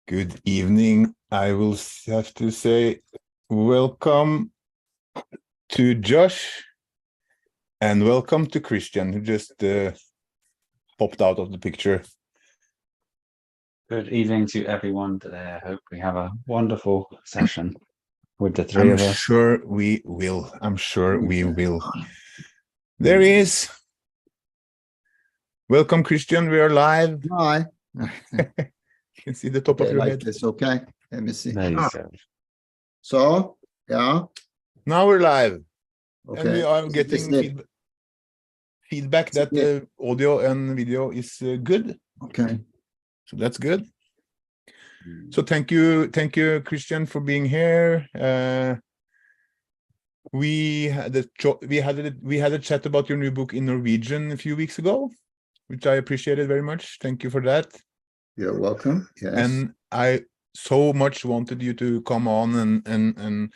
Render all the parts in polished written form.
Good evening. I will have to say welcome to Josh and welcome to Christian, who just popped out of the picture. Good evening to everyone today. I hope we have a wonderful session with the three of us. I'm sure we will. There he is. Welcome, Christian. We are live. Hi. You can see the top of your head. It's okay. Let me see. There you go. So, yeah. Now we're live. Okay. And we are getting feedback that the audio and video is good. Okay. So that's good. So thank you, Christian, for being here. We had a chat about your new book in Norwegian a few weeks ago, which I appreciated very much. Thank you for that. You're welcome. Yes. And I so much wanted you to come on and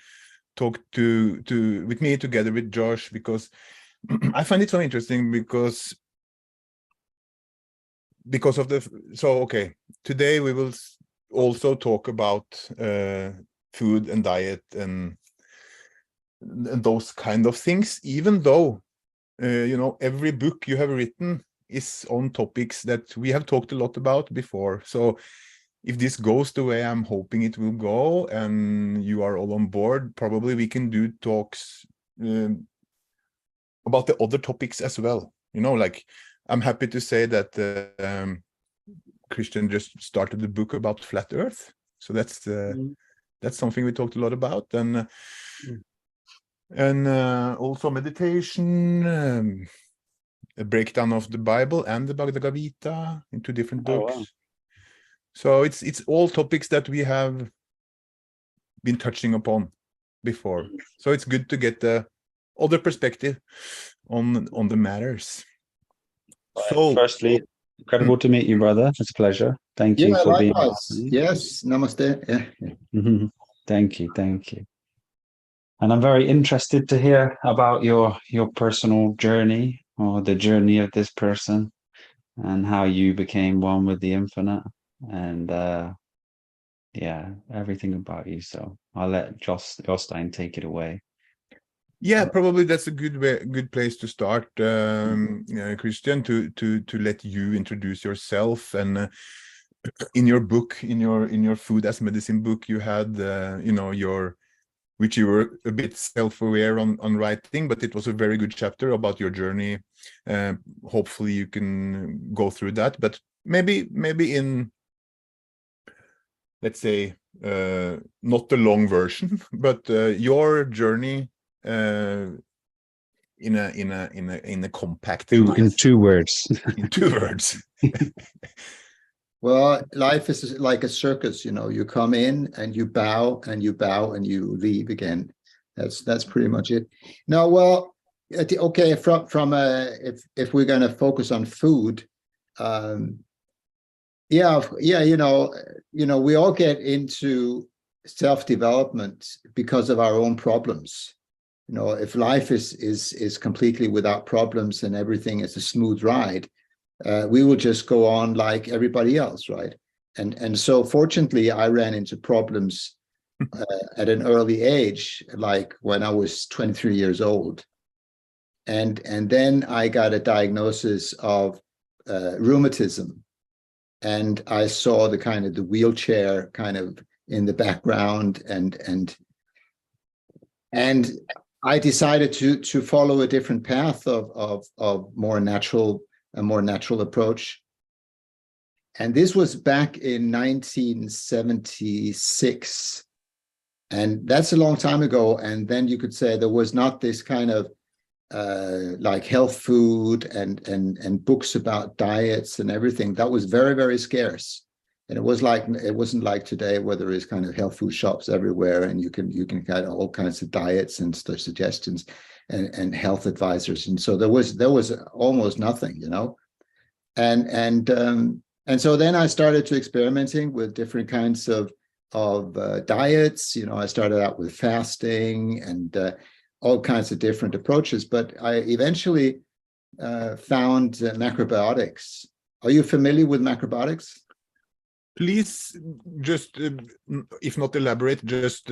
talk with me together with Josh, because I find it so interesting because of today we will also talk about food and diet and those kind of things, even though every book you have written is on topics that we have talked a lot about before. So if this goes the way I'm hoping it will go and you are all on board, probably we can do talks about the other topics as well. Like I'm happy to say that Christian just started the book about flat Earth. So that's something we talked a lot about. And also meditation, a breakdown of the Bible and the Bhagavad Gita into different books. Oh, wow. So it's all topics that we have been touching upon before. So it's good to get the other perspective on the matters. Right. So Firstly, incredible to meet you, brother. It's a pleasure. Thank you for being here. Yes. Namaste. Yeah. Thank you. And I'm very interested to hear about your personal journey, or the journey of this person, and how you became one with the infinite, and everything about you. So I'll let Jostein take it away. Yeah, probably that's a good place to start, Christian, to let you introduce yourself. And in your book, in your food as medicine book, you had which you were a bit self-aware on writing, but it was a very good chapter about your journey. Hopefully you can go through that, but maybe in, let's say, not the long version, but your journey in a compact in 2 words. In 2 words. Well, life is like a circus, you come in and you bow and you bow and you leave again. That's pretty much it. No, well, okay, if we're going to focus on food, we all get into self-development because of our own problems. If life is completely without problems and everything is a smooth ride, we will just go on like everybody else, right? And so fortunately, I ran into problems at an early age, like when I was 23 years old. And then I got a diagnosis of rheumatism. And I saw the wheelchair kind of in the background, and I decided to follow a different path of a more natural approach. And this was back in 1976. And that's a long time ago. And then you could say there was not this kind of like health food and books about diets and everything. That was very, very scarce. And it wasn't like today, where there is kind of health food shops everywhere, and you can get all kinds of diets and suggestions and health advisors. And so there was almost nothing, and so then I started to experimenting with different kinds of diets. I started out with fasting and all kinds of different approaches, but I eventually found macrobiotics. Are you familiar with macrobiotics? Please just, if not elaborate, just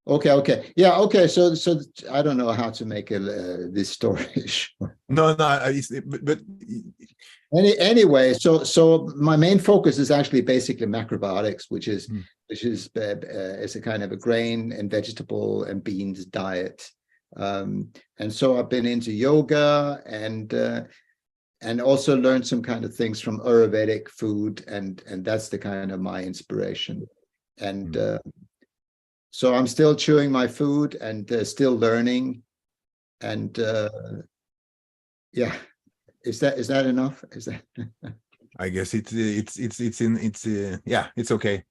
Okay. Yeah, okay. So I don't know how to make this story short. no, but Anyway, so my main focus is actually basically macrobiotics, which is a kind of a grain and vegetable and beans diet. And so I've been into yoga and also learned some kind of things from Ayurvedic food, and that's the kind of my inspiration. And so I'm still chewing my food and still learning. And yeah, is that enough? Is that? I guess yeah, it's okay.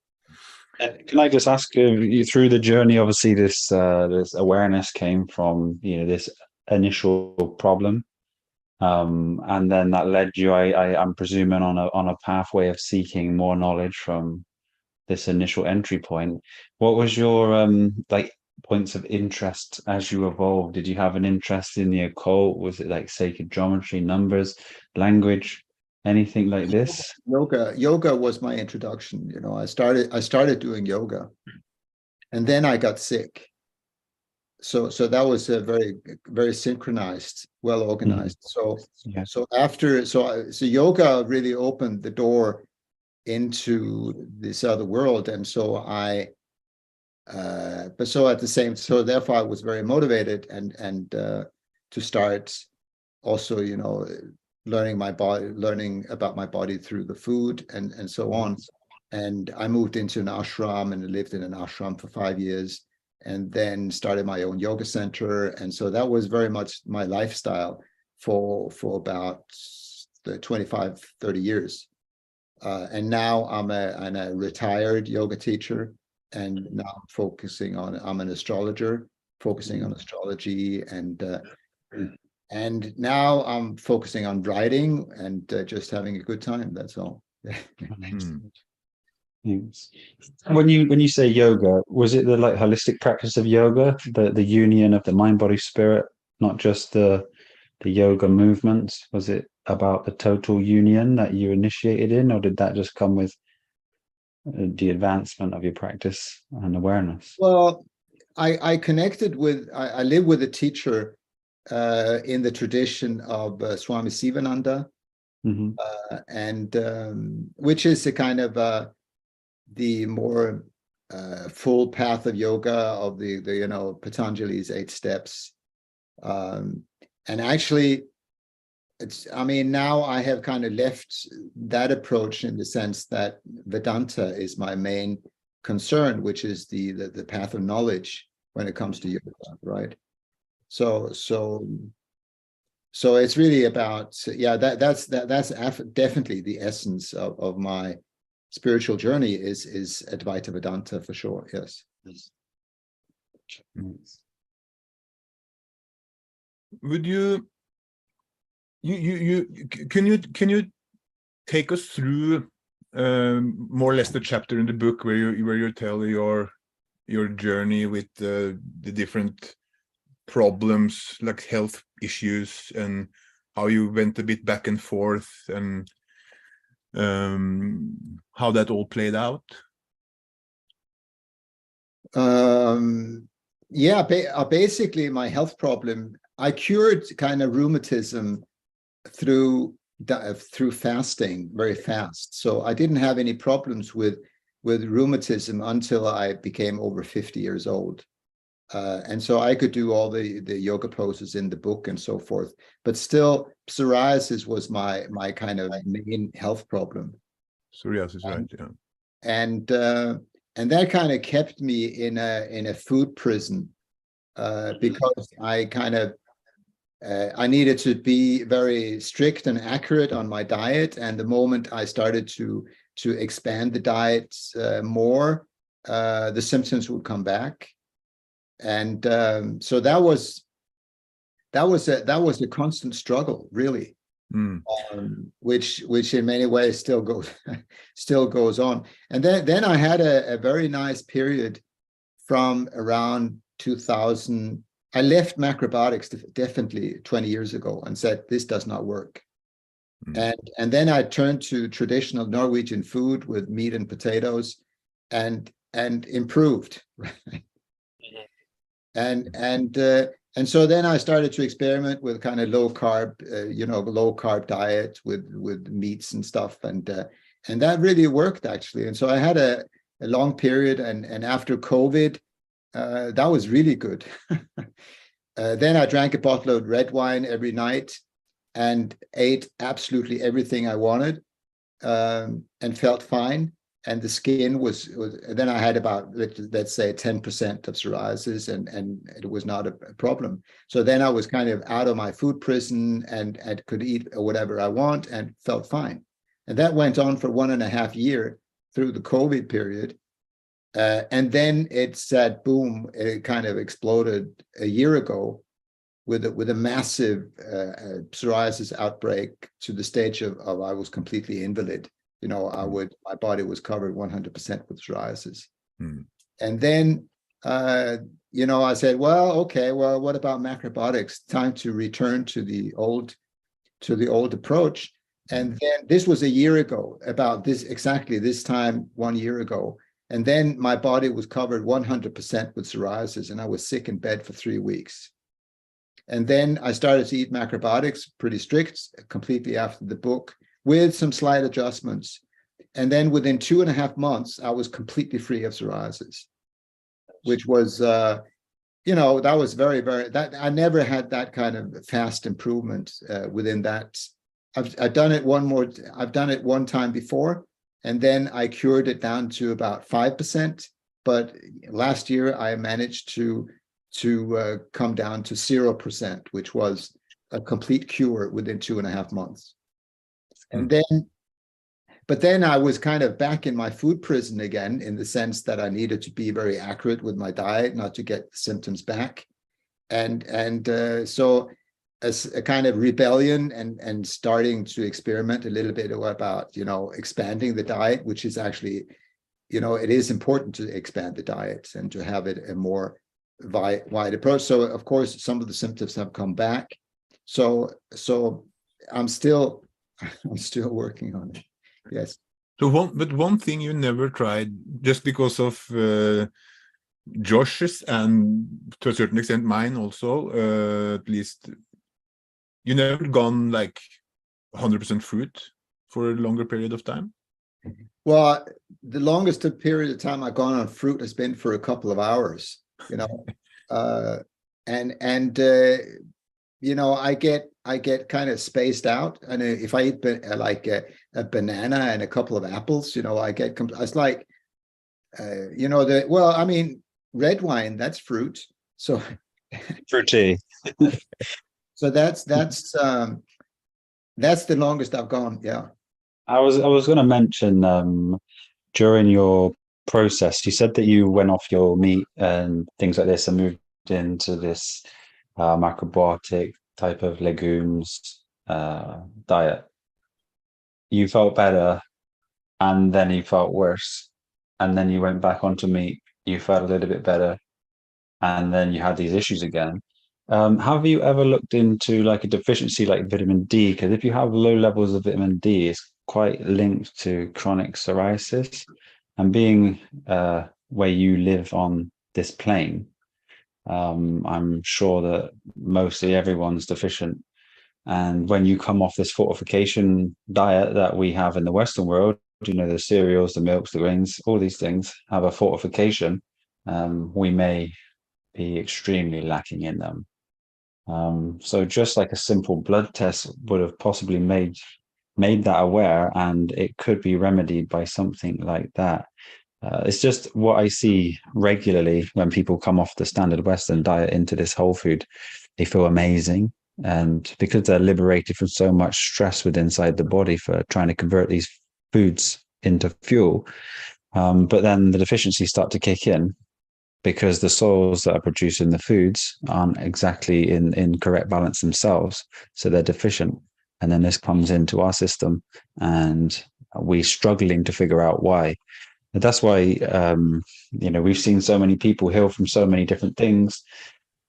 Can I just ask you, through the journey, obviously this awareness came from, this initial problem, and then that led you, I'm presuming, on a pathway of seeking more knowledge from this initial entry point. What was your like points of interest as you evolved? Did you have an interest in the occult? Was it like sacred geometry, numbers, language, anything like this? Yoga was my introduction. I started doing yoga, and then I got sick. So that was a very, very synchronized, well organized. So yoga really opened the door into this other world, and so therefore I was very motivated and to start also learning about my body through the food and so on. And I moved into an ashram and lived in an ashram for 5 years, and then started my own yoga center. And so that was very much my lifestyle for about 25, 30 years. And now I'm a retired yoga teacher, and now I'm an astrologer, focusing on astrology, and now I'm focusing on writing and just having a good time. That's all. Thanks. When you say yoga, was it the like holistic practice of yoga, the union of the mind, body, spirit, not just the yoga movement? Was it about the total union that you initiated in, or did that just come with the advancement of your practice and awareness? Well, I connected with, I live with a teacher in the tradition of Swami Sivananda, and which is a kind of the more full path of yoga of the Patanjali's 8 steps. And actually, now I have kind of left that approach in the sense that Vedanta is my main concern, which is the path of knowledge when it comes to yoga, right? So it's really about, that's definitely the essence of my spiritual journey is Advaita Vedanta for sure. Yes. Would you can you take us through more or less the chapter in the book where you tell your journey with the different problems, like health issues, and how you went a bit back and forth, and how that all played out? Basically my health problem, I cured kind of rheumatism through fasting very fast. So I didn't have any problems with rheumatism until I became over 50 years old. And so I could do all the yoga poses in the book and so forth, but still psoriasis was my kind of main health problem. Psoriasis, right? Yeah. And that kind of kept me in a food prison, because I kind of I needed to be very strict and accurate on my diet. And the moment I started to expand the diet more, the symptoms would come back. And so that was a constant struggle, really, which in many ways still goes on. And then I had a very nice period from around 2000. I left macrobiotics definitely 20 years ago and said, this does not work. And then I turned to traditional Norwegian food with meat and potatoes, and improved. And so then I started to experiment with kind of low carb diet with meats and stuff, and that really worked actually. And so I had a long period, and after COVID, that was really good. Then I drank a bottle of red wine every night and ate absolutely everything I wanted, and felt fine. And the skin was then I had about, let's say 10% of psoriasis, and it was not a problem. So then I was kind of out of my food prison and could eat whatever I want and felt fine. And that went on for 1.5 years through the COVID period. And then it said, boom, it kind of exploded a year ago with a massive psoriasis outbreak, to the stage of I was completely invalid. My body was covered 100% with psoriasis. And then, I said, well, okay, well, what about macrobiotics? Time to return to the old approach. And then this was a year ago, about exactly this time 1 year ago. And then my body was covered 100% with psoriasis, and I was sick in bed for 3 weeks. And then I started to eat macrobiotics, pretty strict, completely after the book, with some slight adjustments. And then within 2.5 months, I was completely free of psoriasis, which was, that was very, very, I never had that kind of fast improvement within that. I've done it one time before, and then I cured it down to about 5%. But last year I managed to come down to 0%, which was a complete cure within 2.5 months. But then I was kind of back in my food prison again, in the sense that I needed to be very accurate with my diet, not to get the symptoms back. And so as a kind of rebellion and starting to experiment a little bit about, expanding the diet, which is actually, it is important to expand the diet and to have it a more wide approach. So of course, some of the symptoms have come back. So I'm still working on it. Yes. So one thing you never tried, just because of Josh's and to a certain extent mine also, at least, you never gone like 100% fruit for a longer period of time? Well, the longest period of time I've gone on fruit has been for a couple of hours, I get kind of spaced out. And if I eat like a banana and a couple of apples, I get, it's like, red wine, that's fruit. So Fruity. So that's the longest I've gone. Yeah. I was going to mention, during your process, you said that you went off your meat and things like this and moved into this macrobiotic type of legumes diet. You felt better, and then you felt worse, and then you went back onto meat. You felt a little bit better, and then you had these issues again. Have you ever looked into like a deficiency like vitamin D? Because if you have low levels of vitamin D, it's quite linked to chronic psoriasis. And being where you live on this plane, I'm sure that mostly everyone's deficient. And when you come off this fortification diet that we have in the Western world, the cereals, the milks, the grains, all these things have a fortification. We may be extremely lacking in them. So just like a simple blood test would have possibly made that aware, and it could be remedied by something like that. It's just what I see regularly when people come off the standard Western diet into this whole food. They feel amazing, and because they're liberated from so much stress within inside the body for trying to convert these foods into fuel, but then the deficiencies start to kick in, because the soils that are producing the foods aren't exactly in correct balance themselves. So they're deficient. And then this comes into our system, and we're struggling to figure out why. And that's why, we've seen so many people heal from so many different things.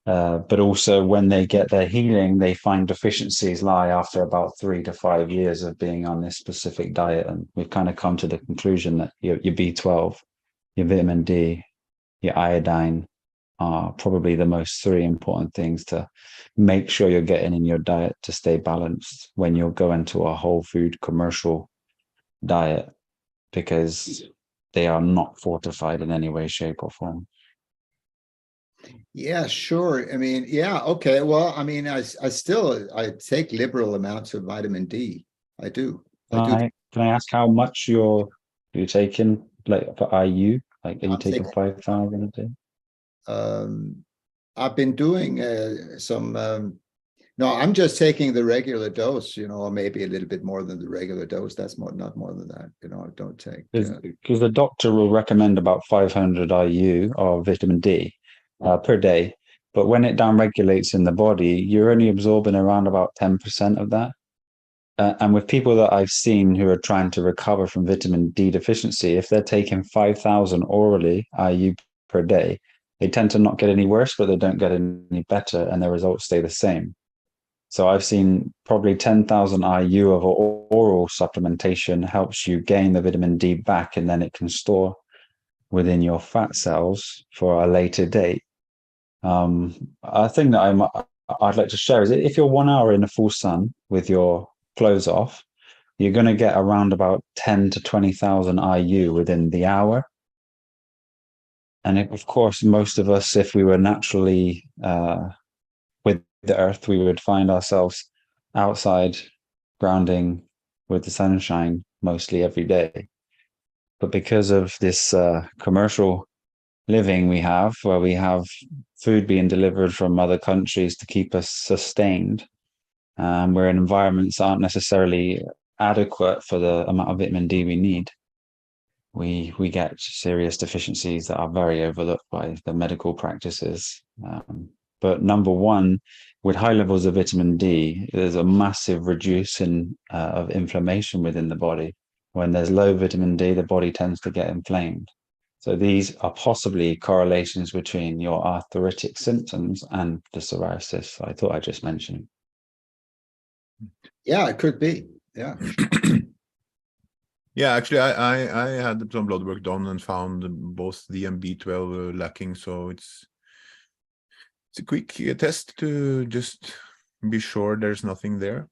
But also when they get their healing, they find deficiencies lie after about 3 to 5 years of being on this specific diet. And we've kind of come to the conclusion that your B12, your vitamin D, your iodine are probably the most 3 important things to make sure you're getting in your diet to stay balanced when you're going to a whole food commercial diet, because they are not fortified in any way, shape, or form. Yeah, sure. I mean, yeah, okay. Well, I mean, I take liberal amounts of vitamin D. I do. Can I ask how much you're taking, like for IU? Like, are you I'm taking taking 5,000 a day? I've been doing no, I'm just taking the regular dose, or maybe a little bit more than the regular dose. That's not more than that. I don't take. Because the doctor will recommend about 500 IU of vitamin D per day. But when it downregulates in the body, you're only absorbing around about 10% of that. And with people that I've seen who are trying to recover from vitamin D deficiency, if they're taking 5,000 orally IU per day, they tend to not get any worse, but they don't get any better, and their results stay the same. So I've seen probably 10,000 IU of oral supplementation helps you gain the vitamin D back, and then it can store within your fat cells for a later date. A thing that I'd like to share is if you're 1 hour in the full sun with your clothes off, you're going to get around about 10 to 20,000 IU within the hour. And of course, most of us, if we were naturally with the earth, we would find ourselves outside grounding with the sunshine mostly every day. But because of this commercial living we have, where we have food being delivered from other countries to keep us sustained, where environments aren't necessarily adequate for the amount of vitamin D we need, we get serious deficiencies that are very overlooked by the medical practices. But number one, with high levels of vitamin D, there's a massive reducing of inflammation within the body. When there's low vitamin D, the body tends to get inflamed. So these are possibly correlations between your arthritic symptoms and the psoriasis I thought I just mentioned. Yeah, it could be. Yeah. Yeah, actually, I had some blood work done and found both D and B12 lacking. So it's a quick test to just be sure there's nothing there.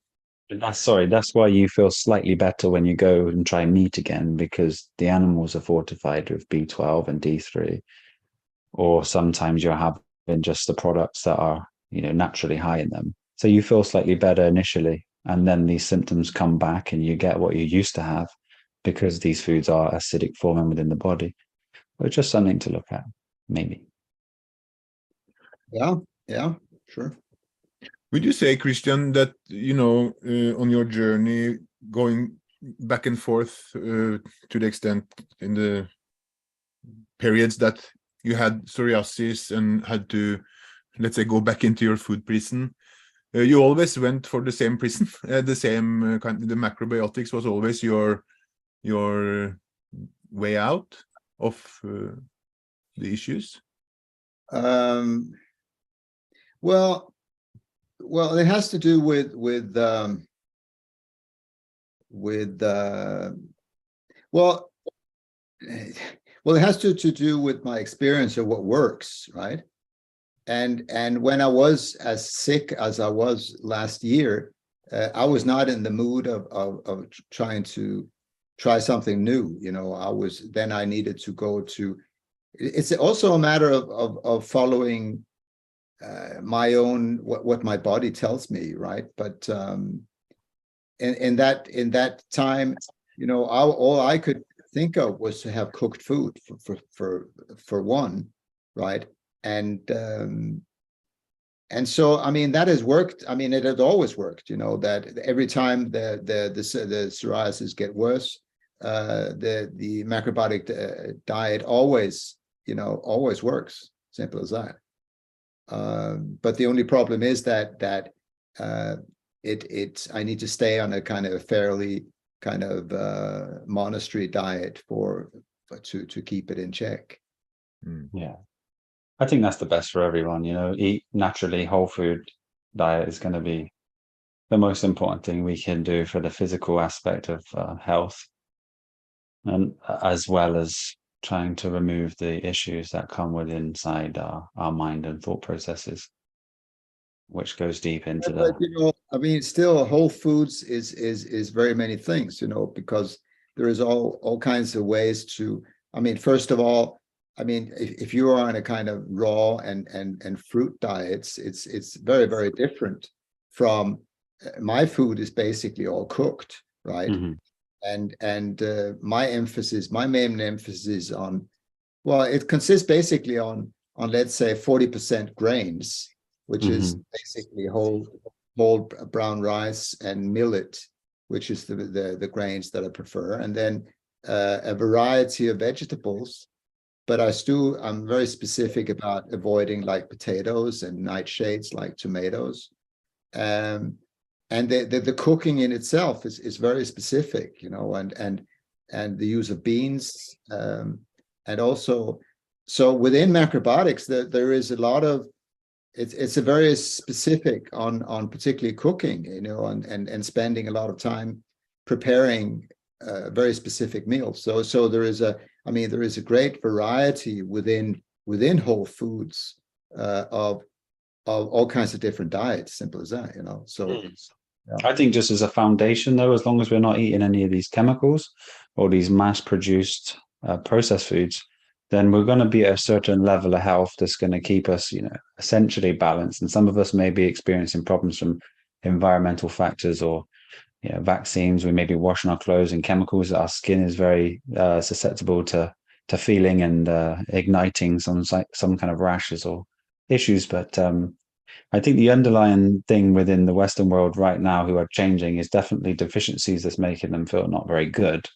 That's why you feel slightly better when you go and try meat again, because the animals are fortified with B12 and D3. Or sometimes you're having just the products that are, naturally high in them. So you feel slightly better initially, and then these symptoms come back and you get what you used to have because these foods are acidic forming within the body. But it's just something to look at, maybe. Yeah, sure. Would you say, Christian, that, on your journey going back and forth to the extent in the periods that you had psoriasis and had to, let's say, go back into your food prison, you always went for the same prison, the same kind, the macrobiotics was always your way out of the issues? Well, it has to do with it has to do with my experience of what works, right? And when I was as sick as I was last year, I was not in the mood of trying to try something new. I needed to go to. It's also a matter of following my own what my body tells me, right? But in that time, all I could think of was to have cooked food for one, right? And so, I mean, that has worked. I mean, it has always worked. That every time the psoriasis get worse, the macrobiotic diet always works. Simple as that. But the only problem is that I need to stay on a kind of fairly kind of monastery diet to keep it in check. Yeah. I think that's the best for everyone. Eat naturally. Whole food diet is going to be the most important thing we can do for the physical aspect of health, and as well as trying to remove the issues that come with inside our mind and thought processes, which goes deep into But the. I mean, still, whole foods is very many things, because there is all kinds of ways to. I mean, first of all, I mean, if you are on a kind of raw and fruit diets, it's very, very different from my food is basically all cooked, right? Mhm. And my main emphasis on, well, it consists basically on let's say 40% grains, which is basically whole brown rice and millet, which is the grains that I prefer, and then a variety of vegetables. But I'm very specific about avoiding like potatoes and nightshades like tomatoes. And the cooking in itself is very specific, and the use of beans, and also, so within macrobiotics, there is a lot of it's a very specific on particularly cooking, and spending a lot of time preparing very specific meals. So there is a great variety within whole foods of all kinds of different diets. Simple as that, So yeah. I think just as a foundation, though, as long as we're not eating any of these chemicals or these mass-produced processed foods, then we're going to be at a certain level of health that's going to keep us, essentially balanced. And some of us may be experiencing problems from environmental factors or, vaccines. We may be washing our clothes in chemicals. Our skin is very susceptible to feeling and igniting some kind of rashes or issues. But I think the underlying thing within the Western world right now who are changing is definitely deficiencies that's making them feel not very good.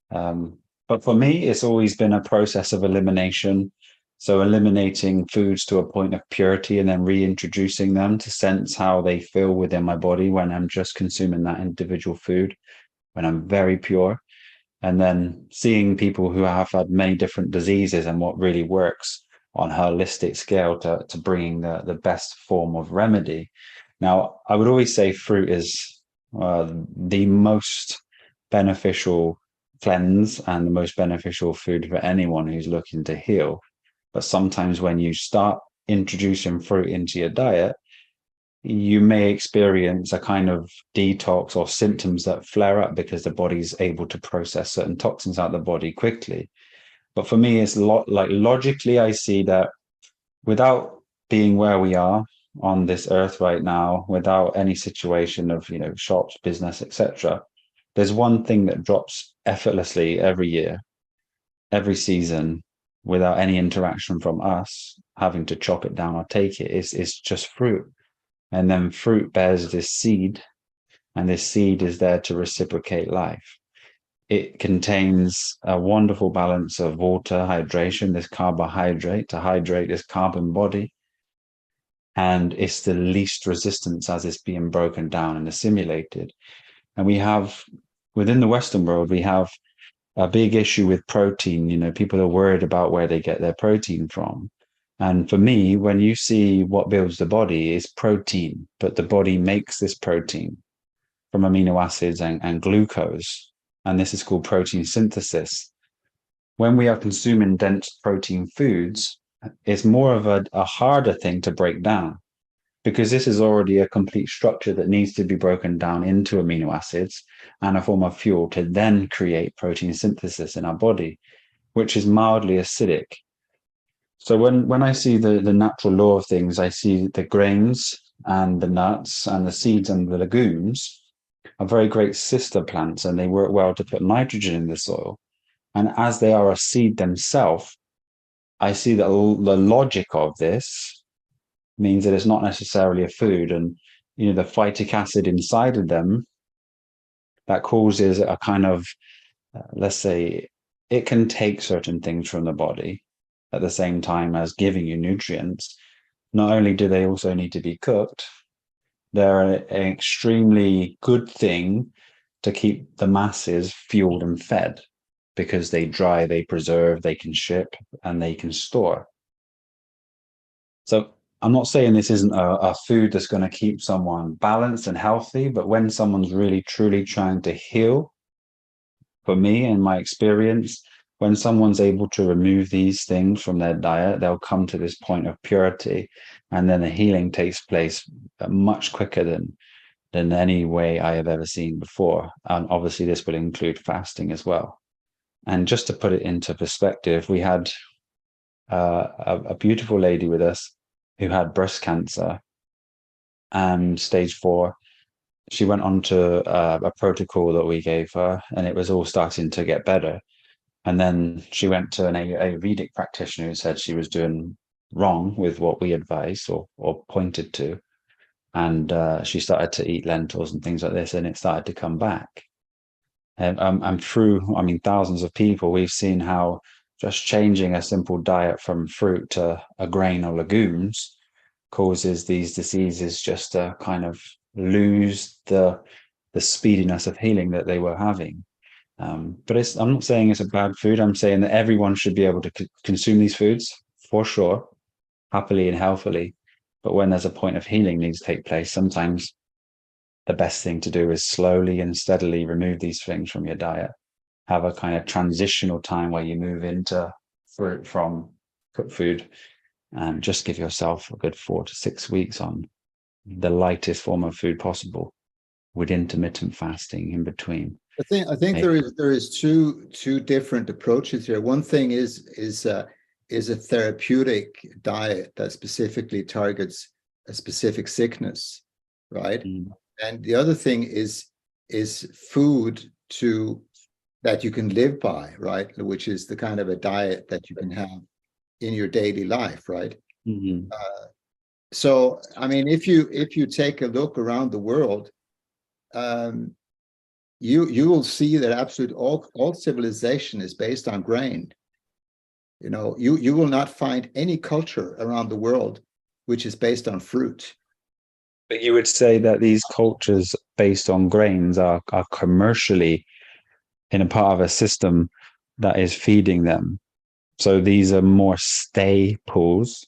But for me, it's always been a process of elimination. So eliminating foods to a point of purity and then reintroducing them to sense how they feel within my body when I'm just consuming that individual food, when I'm very pure. And then seeing people who have had many different diseases and what really works on a holistic scale to bringing the best form of remedy. Now, I would always say fruit is the most beneficial cleanse and the most beneficial food for anyone who's looking to heal. But sometimes when you start introducing fruit into your diet, you may experience a kind of detox or symptoms that flare up because the body's able to process certain toxins out of the body quickly. But for me, it's like logically, I see that without being where we are on this earth right now, without any situation of, shops, business, etc., there's one thing that drops effortlessly every year, every season, without any interaction from us having to chop it down or take it. It's just fruit. And then fruit bears this seed, and this seed is there to reciprocate life. It contains a wonderful balance of water, hydration, this carbohydrate to hydrate this carbon body. And it's the least resistance as it's being broken down and assimilated. And we have, within the Western world, we have a big issue with protein. People are worried about where they get their protein from. And for me, when you see what builds the body is protein, but the body makes this protein from amino acids and glucose. And this is called protein synthesis. When we are consuming dense protein foods, it's more of a harder thing to break down because this is already a complete structure that needs to be broken down into amino acids and a form of fuel to then create protein synthesis in our body, which is mildly acidic. So when I see the natural law of things, I see the grains and the nuts and the seeds and the legumes are very great sister plants, and they work well to put nitrogen in the soil. And as they are a seed themselves, I see that the logic of this means that it's not necessarily a food. And, the phytic acid inside of them that causes a kind of, let's say, it can take certain things from the body at the same time as giving you nutrients. Not only do they also need to be cooked, they're an extremely good thing to keep the masses fueled and fed because they dry, they preserve, they can ship, and they can store. So I'm not saying this isn't a food that's going to keep someone balanced and healthy, but when someone's really truly trying to heal, for me and my experience, when someone's able to remove these things from their diet, they'll come to this point of purity, and then the healing takes place much quicker than any way I have ever seen before. And obviously, this will include fasting as well. And just to put it into perspective, we had a beautiful lady with us who had breast cancer and stage 4. She went on to a protocol that we gave her, and it was all starting to get better. And then she went to an Ayurvedic practitioner who said she was doing wrong with what we advised or pointed to. And she started to eat lentils and things like this, and it started to come back. And through, I mean, thousands of people, we've seen how just changing a simple diet from fruit to a grain or legumes causes these diseases just to kind of lose the speediness of healing that they were having. But I'm not saying it's a bad food. I'm saying that everyone should be able to consume these foods for sure, happily and healthily. But when there's a point of healing needs to take place, sometimes the best thing to do is slowly and steadily remove these things from your diet. Have a kind of transitional time where you move into fruit from cooked food, and just give yourself a good 4 to 6 weeks on the lightest form of food possible, with intermittent fasting in between. I think there is two different approaches here. One thing is a therapeutic diet that specifically targets a specific sickness, right? And the other thing is food that you can live by, right? Which is the kind of a diet that you can have in your daily life, right? So, I mean, if you take a look around the world, you will see that absolute all civilization is based on grain. You know, you will not find any culture around the world which is based on fruit. But you would say that these cultures based on grains are commercially in a part of a system that is feeding them. So these are more staples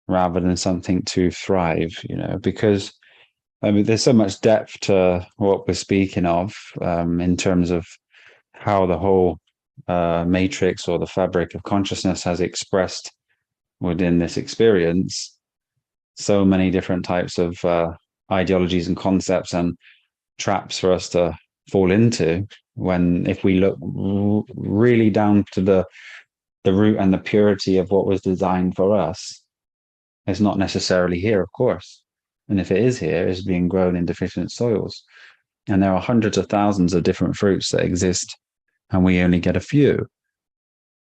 rather than something to thrive, you know, because I mean, there's so much depth to what we're speaking of in terms of how the whole matrix or the fabric of consciousness has expressed within this experience so many different types of ideologies and concepts and traps for us to fall into, when if we look really down to the root and the purity of what was designed for us, it's not necessarily here, of course. And if it is here, it's being grown in deficient soils. And there are hundreds of thousands of different fruits that exist, and we only get a few.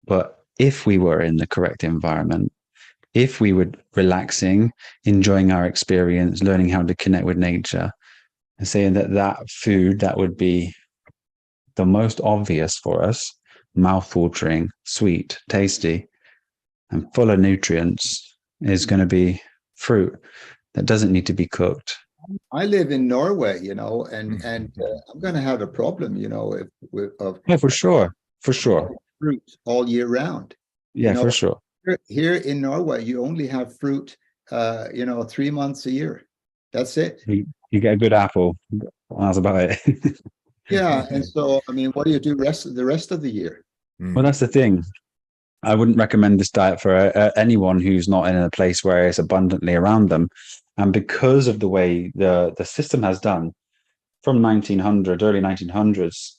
But if we were in the correct environment, if we were relaxing, enjoying our experience, learning how to connect with nature, and saying that food that would be the most obvious for us, mouth-watering, sweet, tasty, and full of nutrients, is going to be fruit that doesn't need to be cooked. I live in Norway, you know, and I'm going to have a problem, you know, yeah, for sure, fruit all year round. Yeah, you know, for sure. Here in Norway, you only have fruit, 3 months a year. That's it. You get a good apple. That's about it. Yeah, and so I mean, what do you do the rest of the year? Well, that's the thing. I wouldn't recommend this diet for anyone who's not in a place where it's abundantly around them. And because of the way the system has done from early 1900s,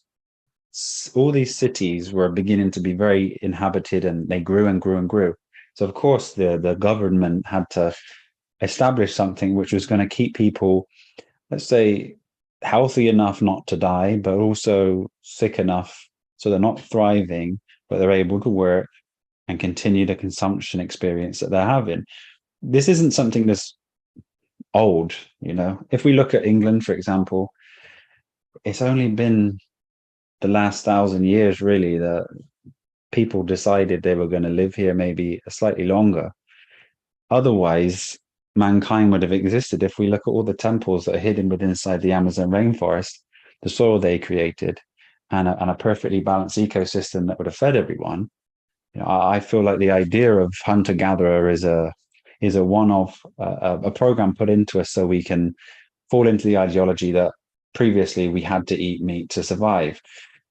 all these cities were beginning to be very inhabited, and they grew and grew and grew. So of course the government had to establish something which was going to keep people, let's say, healthy enough not to die, but also sick enough so they're not thriving, but they're able to work and continue the consumption experience that they're having. This isn't something that's old, you know. If we look at England, for example, it's only been the last 1,000 years, really, that people decided they were going to live here maybe slightly longer. Otherwise, mankind would have existed. If we look at all the temples that are hidden within inside the Amazon rainforest, the soil they created, and a perfectly balanced ecosystem that would have fed everyone. You know, I feel like the idea of hunter-gatherer is is a one-off, a program put into us so we can fall into the ideology that previously we had to eat meat to survive.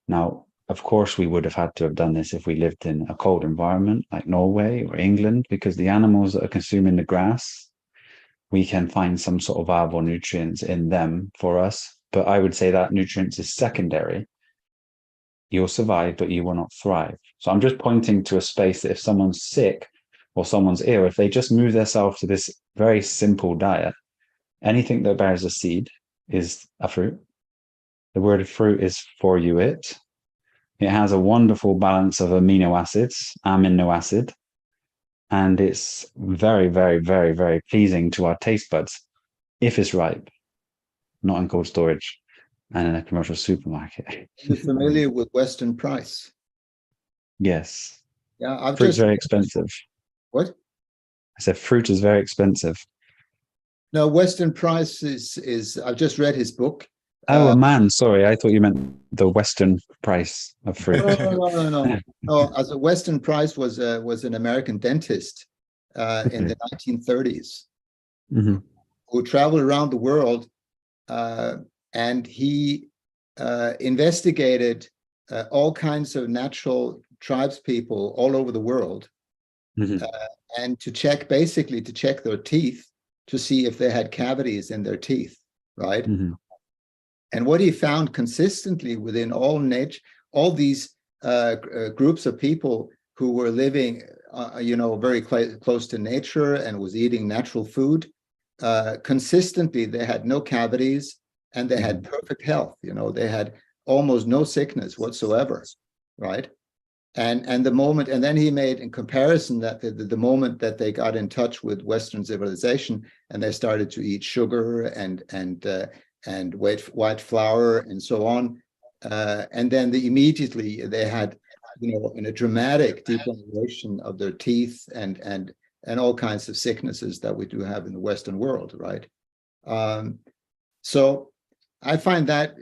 Now, of course, we would have had to have done this if we lived in a cold environment like Norway or England, because the animals that are consuming the grass, we can find some sort of viable nutrients in them for us. But I would say that nutrients is secondary. You'll survive, but you will not thrive. So I'm just pointing to a space that if someone's sick or someone's ill, if they just move themselves to this very simple diet, anything that bears a seed is a fruit. The word fruit is for you it. It has a wonderful balance of amino acid, and it's very, very, very, very pleasing to our taste buds if it's ripe, not in cold storage and in a commercial supermarket. You're familiar with Weston Price? Yes. Yeah, Fruit's very expensive. What? I said fruit is very expensive. No, Weston Price is I've just read his book. Oh, a man. Sorry, I thought you meant the Western price of fruit. No. As a Weston Price was an American dentist in the 1930s, who traveled around the world, and he investigated all kinds of natural tribes people all over the world, and to check their teeth to see if they had cavities in their teeth, right? And what he found consistently within all these groups of people who were living, very close to nature and was eating natural food, consistently they had no cavities and they had perfect health. They had almost no sickness whatsoever, right? And then he made in comparison that the moment that they got in touch with Western civilization and they started to eat sugar and white flour and so on, and then immediately they had, in a dramatic degeneration of their teeth and all kinds of sicknesses that we do have in the Western world, right? So I find that,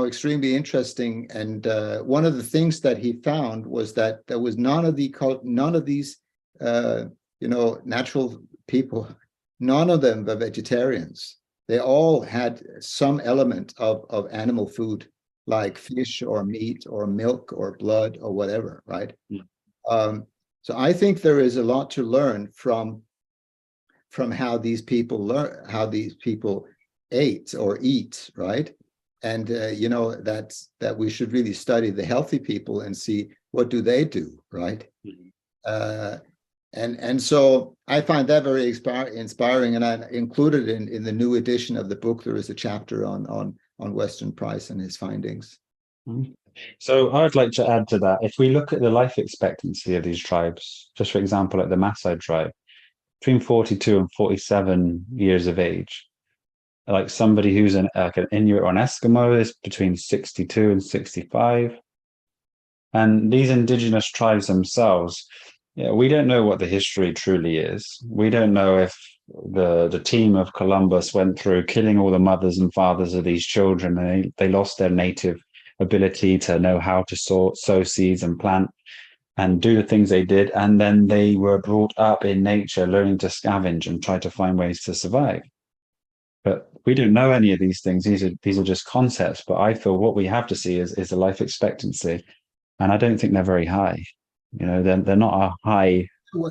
extremely interesting. And one of the things that he found was that there was none of these, natural people, none of them were vegetarians. They all had some element of animal food, like fish or meat or milk or blood or whatever, right? So I think there is a lot to learn from how these people ate or eat, right? And that we should really study the healthy people and see what do they do, right? And so I find that very inspiring, and I included in the new edition of the book, there is a chapter on Weston Price and his findings. So I'd like to add to that, if we look at the life expectancy of these tribes, just for example, at the Maasai tribe, between 42 and 47 years of age, like somebody who's an Inuit or an Eskimo is between 62 and 65. And these indigenous tribes themselves, we don't know what the history truly is. We don't know if the team of Columbus went through killing all the mothers and fathers of these children, and they lost their native ability to know how to sow seeds and plant and do the things they did. And then they were brought up in nature, learning to scavenge and try to find ways to survive. But we don't know any of these things. These are just concepts. But I feel what we have to see is the life expectancy, and I don't think they're very high. They're not a high.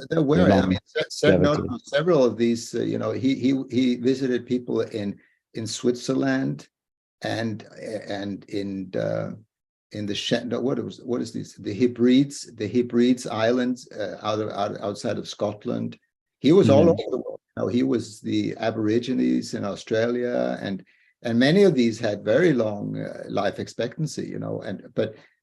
They're where I mean, several of these. He visited people in Switzerland, and in the what is these, the Hebrides Islands outside of Scotland. He was all over the world. He was the Aborigines in Australia, and many of these had very long life expectancy.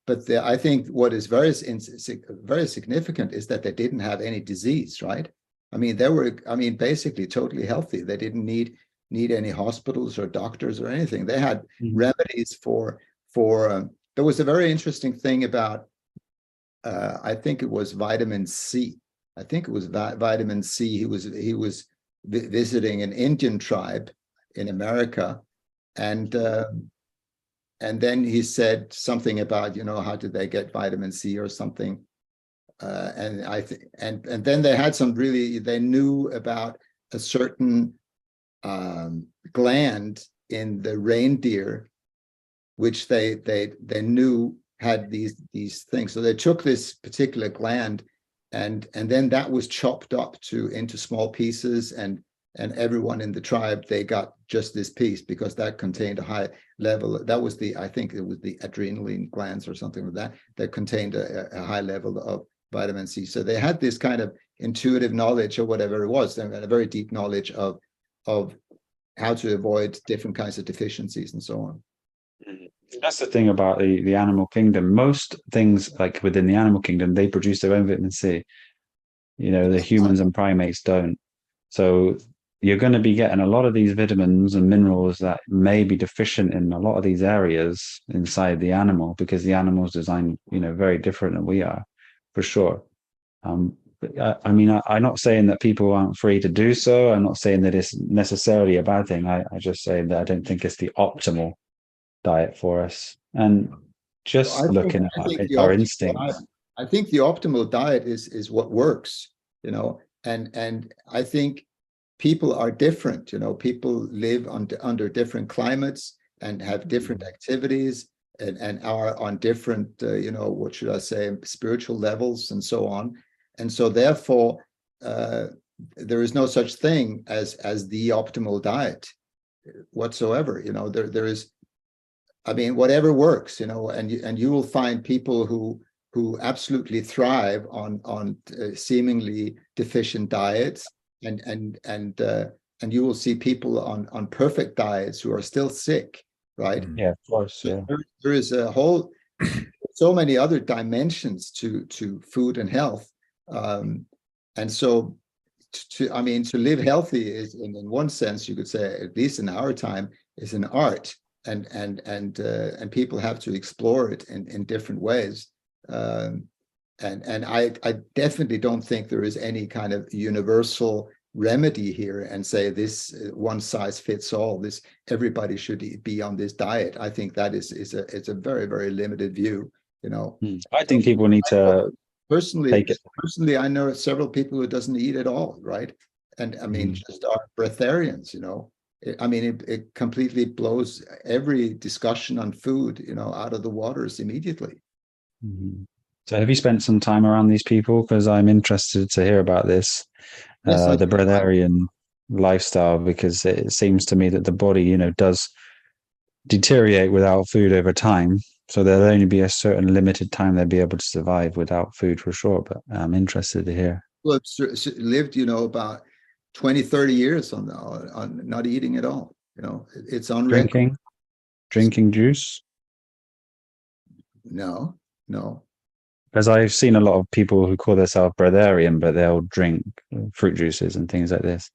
But I think what is very significant is that they didn't have any disease, right? I mean, they were basically totally healthy. They didn't need any hospitals or doctors or anything. They had remedies for. There was a very interesting thing about, I think it was vitamin C. I think it was vitamin C. He was visiting an Indian tribe in America, and then he said something about, how did they get vitamin C or something, And I think, and then they had some really, they knew about a certain gland in the reindeer, which they knew had these things. So they took this particular gland, and then that was chopped up into small pieces, and everyone in the tribe, they got just this piece because that contained a high level. That was I think it was the adrenaline glands or something like that contained a high level of vitamin C. So they had this kind of intuitive knowledge or whatever it was. They had a very deep knowledge of how to avoid different kinds of deficiencies and so on. That's the thing about the animal kingdom. Most things like within the animal kingdom, they produce their own vitamin C. The humans and primates don't. So you're going to be getting a lot of these vitamins and minerals that may be deficient in a lot of these areas inside the animal, because the animal's designed, very different than we are, for sure. I'm not saying that people aren't free to do so. I'm not saying that it's necessarily a bad thing. I just say that I don't think it's the optimal diet for us. And just looking at our instincts. I think the optimal diet is what works, and I think people are different. People live under different climates and have different activities and are on different, what should I say, spiritual levels and so on. And so therefore, there is no such thing as the optimal diet whatsoever. There is, whatever works, and you will find people who absolutely thrive on seemingly deficient diets, and you will see people on perfect diets who are still sick, right? Yeah, of course. Yeah. There is a whole so many other dimensions to food and health, and so to live healthy is, in one sense, you could say, at least in our time, is an art. And people have to explore it in different ways, and I definitely don't think there is any kind of universal remedy here and say this one size fits all. This everybody should be on this diet. I think that it's a very, very limited view. I think people need to personally. I know several people who doesn't eat at all, right? And just are breatharians. It completely blows every discussion on food, out of the waters immediately. Mm-hmm. So have you spent some time around these people? Because I'm interested to hear about this, Yes, the breatharian lifestyle, because it seems to me that the body, does deteriorate without food over time. So there'll only be a certain limited time they'll be able to survive without food, for sure. But I'm interested to hear. Well, I've lived, about 20, 30 years on not eating at all. It's on drinking juice. No. Because I've seen a lot of people who call themselves breatharian, but they'll drink fruit juices and things like this.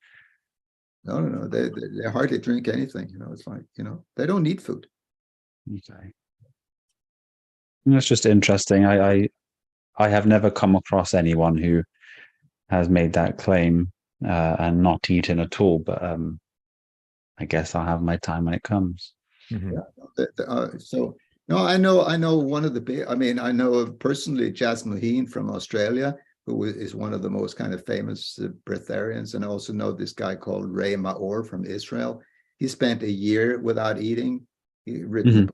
No. They hardly drink anything. It's like, they don't need food. Okay. That's just interesting. I have never come across anyone who has made that claim and not eaten at all. But I guess I'll have my time when it comes. Mm-hmm. Yeah. So no, I know one of the big. I know personally Jas Moheen from Australia, who is one of the most kind of famous breatharians, and I also know this guy called Ray Maor from Israel. He spent a year without eating. He written,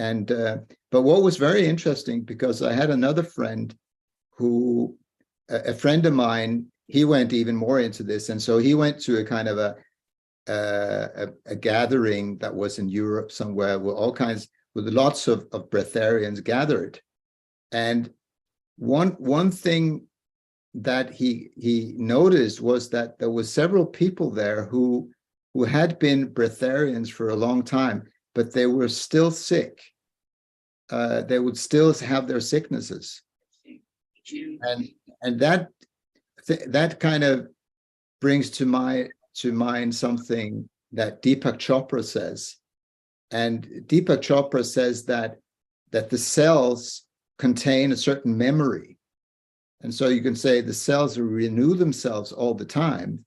and but what was very interesting, because I had another friend who, a friend of mine, he went even more into this, and so he went to a kind of a gathering that was in Europe somewhere, with lots of breatharians gathered, and one thing that he noticed was that there was several people there who had been breatharians for a long time, but they were still sick. They would still have their sicknesses, and that kind of brings to mind something that Deepak Chopra says. And Deepak Chopra says that the cells contain a certain memory. And so you can say the cells renew themselves all the time.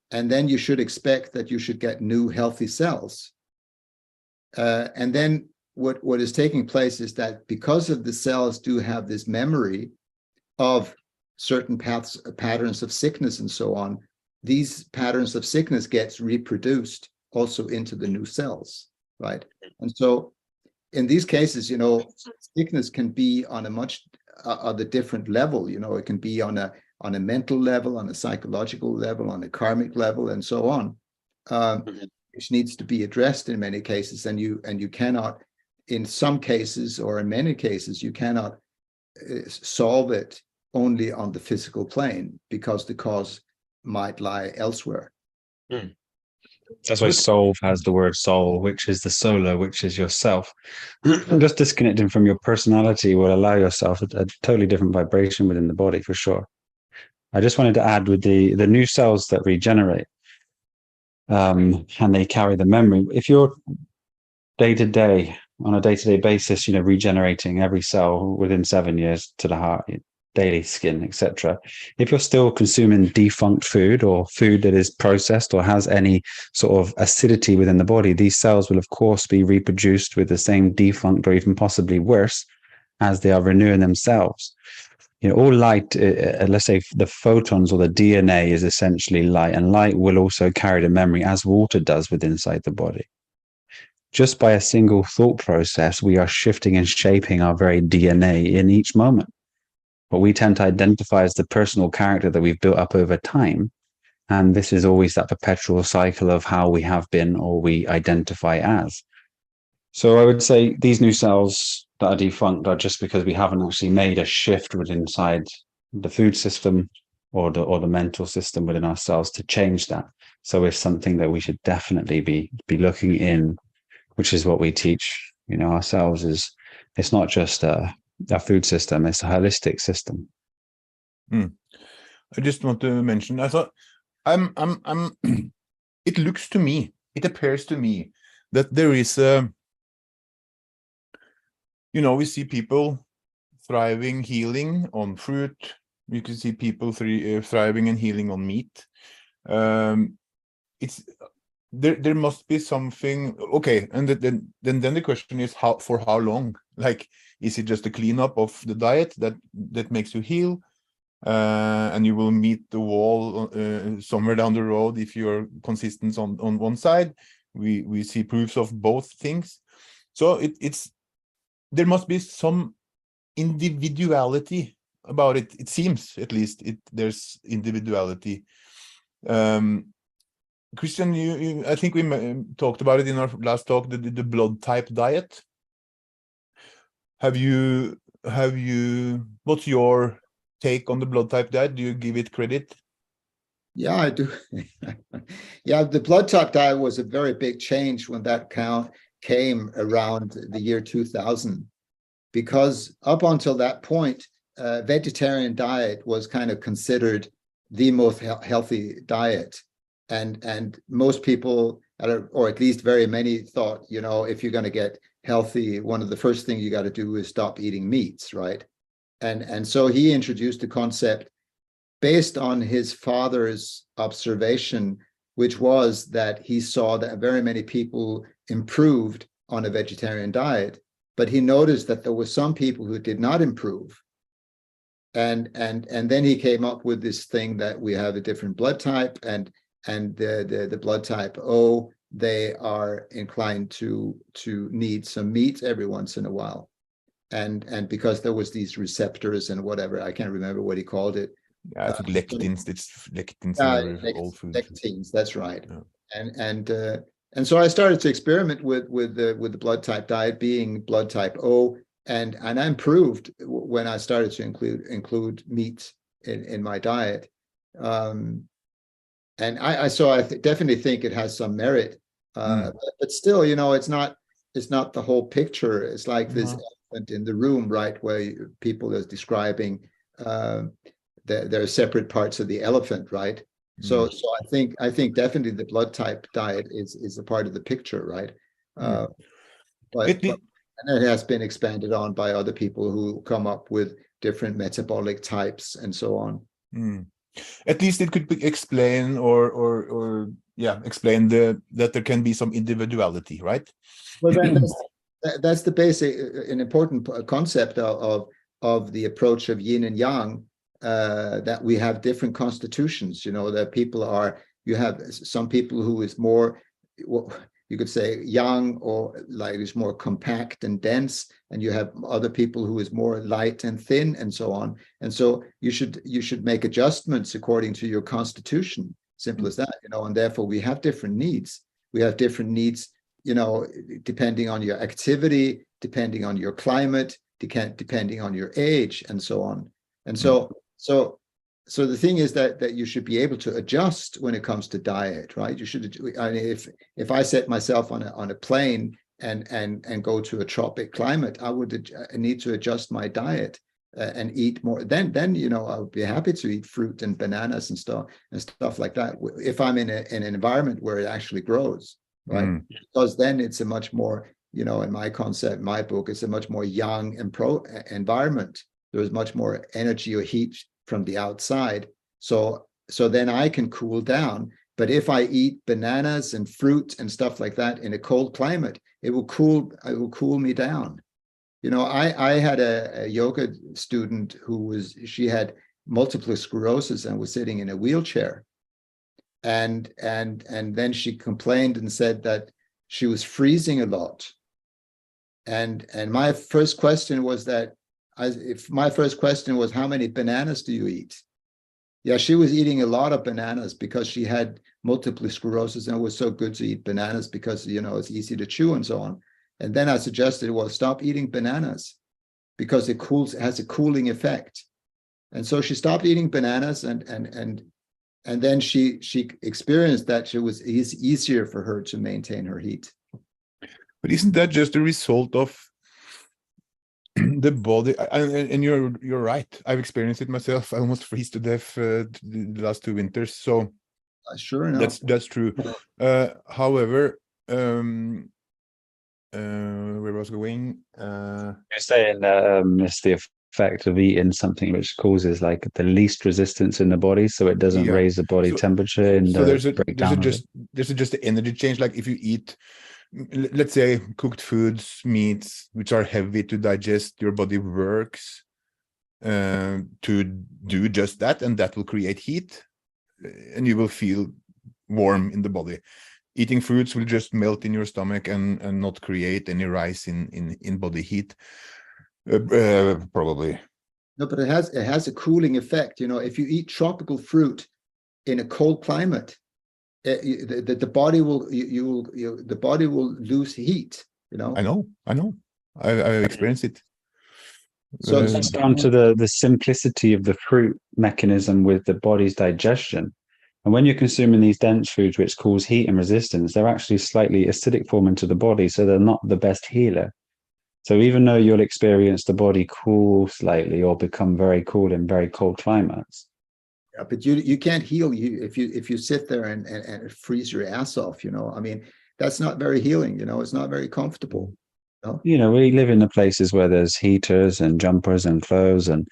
And then you should expect that you should get new healthy cells. And then what is taking place is that because of the cells do have this memory, of certain patterns of sickness and so on, these patterns of sickness gets reproduced also into the new cells, right? And so in these cases, sickness can be on a much on a different level. It can be on a mental level, on a psychological level, on a karmic level, and so on, which needs to be addressed in many cases. And you cannot, in some cases or in many cases, you cannot solve it only on the physical plane, because the cause might lie elsewhere. That's why soul has the word soul, which is the solo, which is yourself. Just disconnecting from your personality will allow yourself a totally different vibration within the body, for sure. I just wanted to add with the new cells that regenerate, and they carry the memory. If you're on a day-to-day basis, regenerating every cell within 7 years to the heart, daily skin, etc. If you're still consuming defunct food or food that is processed or has any sort of acidity within the body, these cells will of course be reproduced with the same defunct or even possibly worse as they are renewing themselves. All light, let's say the photons or the DNA is essentially light, and light will also carry the memory as water does within inside the body. Just by a single thought process, we are shifting and shaping our very DNA in each moment. What we tend to identify as the personal character that we've built up over time. And this is always that perpetual cycle of how we have been or we identify as. So I would say these new cells that are defunct are just because we haven't actually made a shift within inside the food system or the mental system within ourselves to change that. So it's something that we should definitely be looking in, which is what we teach, ourselves. It's not just a food system, it's a holistic system. I just want to mention, I thought it looks to me, it appears to me that there is we see people thriving, healing on fruit. You can see people thriving and healing on meat. It's there must be something, okay, and then the question is for how long? Like, is it just a cleanup of the diet that makes you heal, and you will meet the wall somewhere down the road if you're consistent on one side? We see proofs of both things. So there must be some individuality about it. It seems, at least, there's individuality. Christian, I think we talked about it in our last talk, the blood type diet. Have you? What's your take on the blood type diet? Do you give it credit? Yeah, I do. Yeah, the blood type diet was a very big change when that came around the year 2000, because up until that point, vegetarian diet was kind of considered the most healthy diet. And most people, or at least very many, thought, if you're going to get healthy, one of the first things you got to do is stop eating meats, right? And so he introduced the concept based on his father's observation, which was that he saw that very many people improved on a vegetarian diet, but he noticed that there were some people who did not improve. And then he came up with this thing that we have a different blood type, and the blood type O, they are inclined to need some meat every once in a while. And because there was these receptors and whatever, I can't remember what he called it. Yeah, I think lectins. It's lectins in all food. Lectins, that's right. Yeah. And so I started to experiment with the blood type diet being blood type O, and I improved when I started to include meat in my diet. And I definitely think it has some merit, but still, it's not the whole picture. It's like this elephant in the room, right, where people are describing there are separate parts of the elephant, right? So I think definitely the blood type diet is a part of the picture, right? But it has been expanded on by other people who come up with different metabolic types and so on. At least it could explain or explain that there can be some individuality, right? Well, then that's the basic, an important concept of of the approach of yin and yang, that we have different constitutions. That people are, you have some people who is more, you could say, young, or like is more compact and dense, and you have other people who is more light and thin, and so on. And so you should make adjustments according to your constitution. Simple as that. And therefore we have different needs. We have different needs, depending on your activity, depending on your climate, depending on your age, and so on. And so the thing is that you should be able to adjust when it comes to diet, right? You should. I mean, if I set myself on a plane and go to a tropic climate, I would need to adjust my diet and eat more. Then I would be happy to eat fruit and bananas and stuff like that. If I'm in an environment where it actually grows, right? Because then it's a much more, in my concept, my book, it's a much more young and pro environment. There's much more energy or heat from the outside, so then I can cool down. But if I eat bananas and fruit and stuff like that in a cold climate, it will cool me down. I had a yoga student she had multiple sclerosis and was sitting in a wheelchair, and then she complained and said that she was freezing a lot. And my first question was how many bananas do you eat? Yeah, she was eating a lot of bananas because she had multiple sclerosis, and it was so good to eat bananas because it's easy to chew and so on. And then I suggested, well, stop eating bananas because it has a cooling effect. And so she stopped eating bananas, and then she experienced that it was easier for her to maintain her heat. But isn't that just a result of the body? And you're right. I've experienced it myself. I almost freeze to death the last 2 winters. So sure enough, that's true. However, where was I going? You're saying that it's the effect of eating something which causes like the least resistance in the body, so it doesn't raise the body temperature and there's just the energy change. Like if you eat, let's say, cooked foods, meats, which are heavy to digest, your body works to do just that, and that will create heat, and you will feel warm in the body. Eating fruits will just melt in your stomach and not create any rise in body heat, probably. No, but it has a cooling effect. If you eat tropical fruit in a cold climate, the body will lose heat. I know. I experienced it. So it's down to the simplicity of the fruit mechanism with the body's digestion. And when you're consuming these dense foods which cause heat and resistance, they're actually slightly acidic form into the body, so they're not the best healer. So even though you'll experience the body cool slightly or become very cool in very cold climates. Yeah, but you can't heal if you sit there and freeze your ass off. I mean, that's not very healing. It's not very comfortable. We live in the places where there's heaters and jumpers and clothes and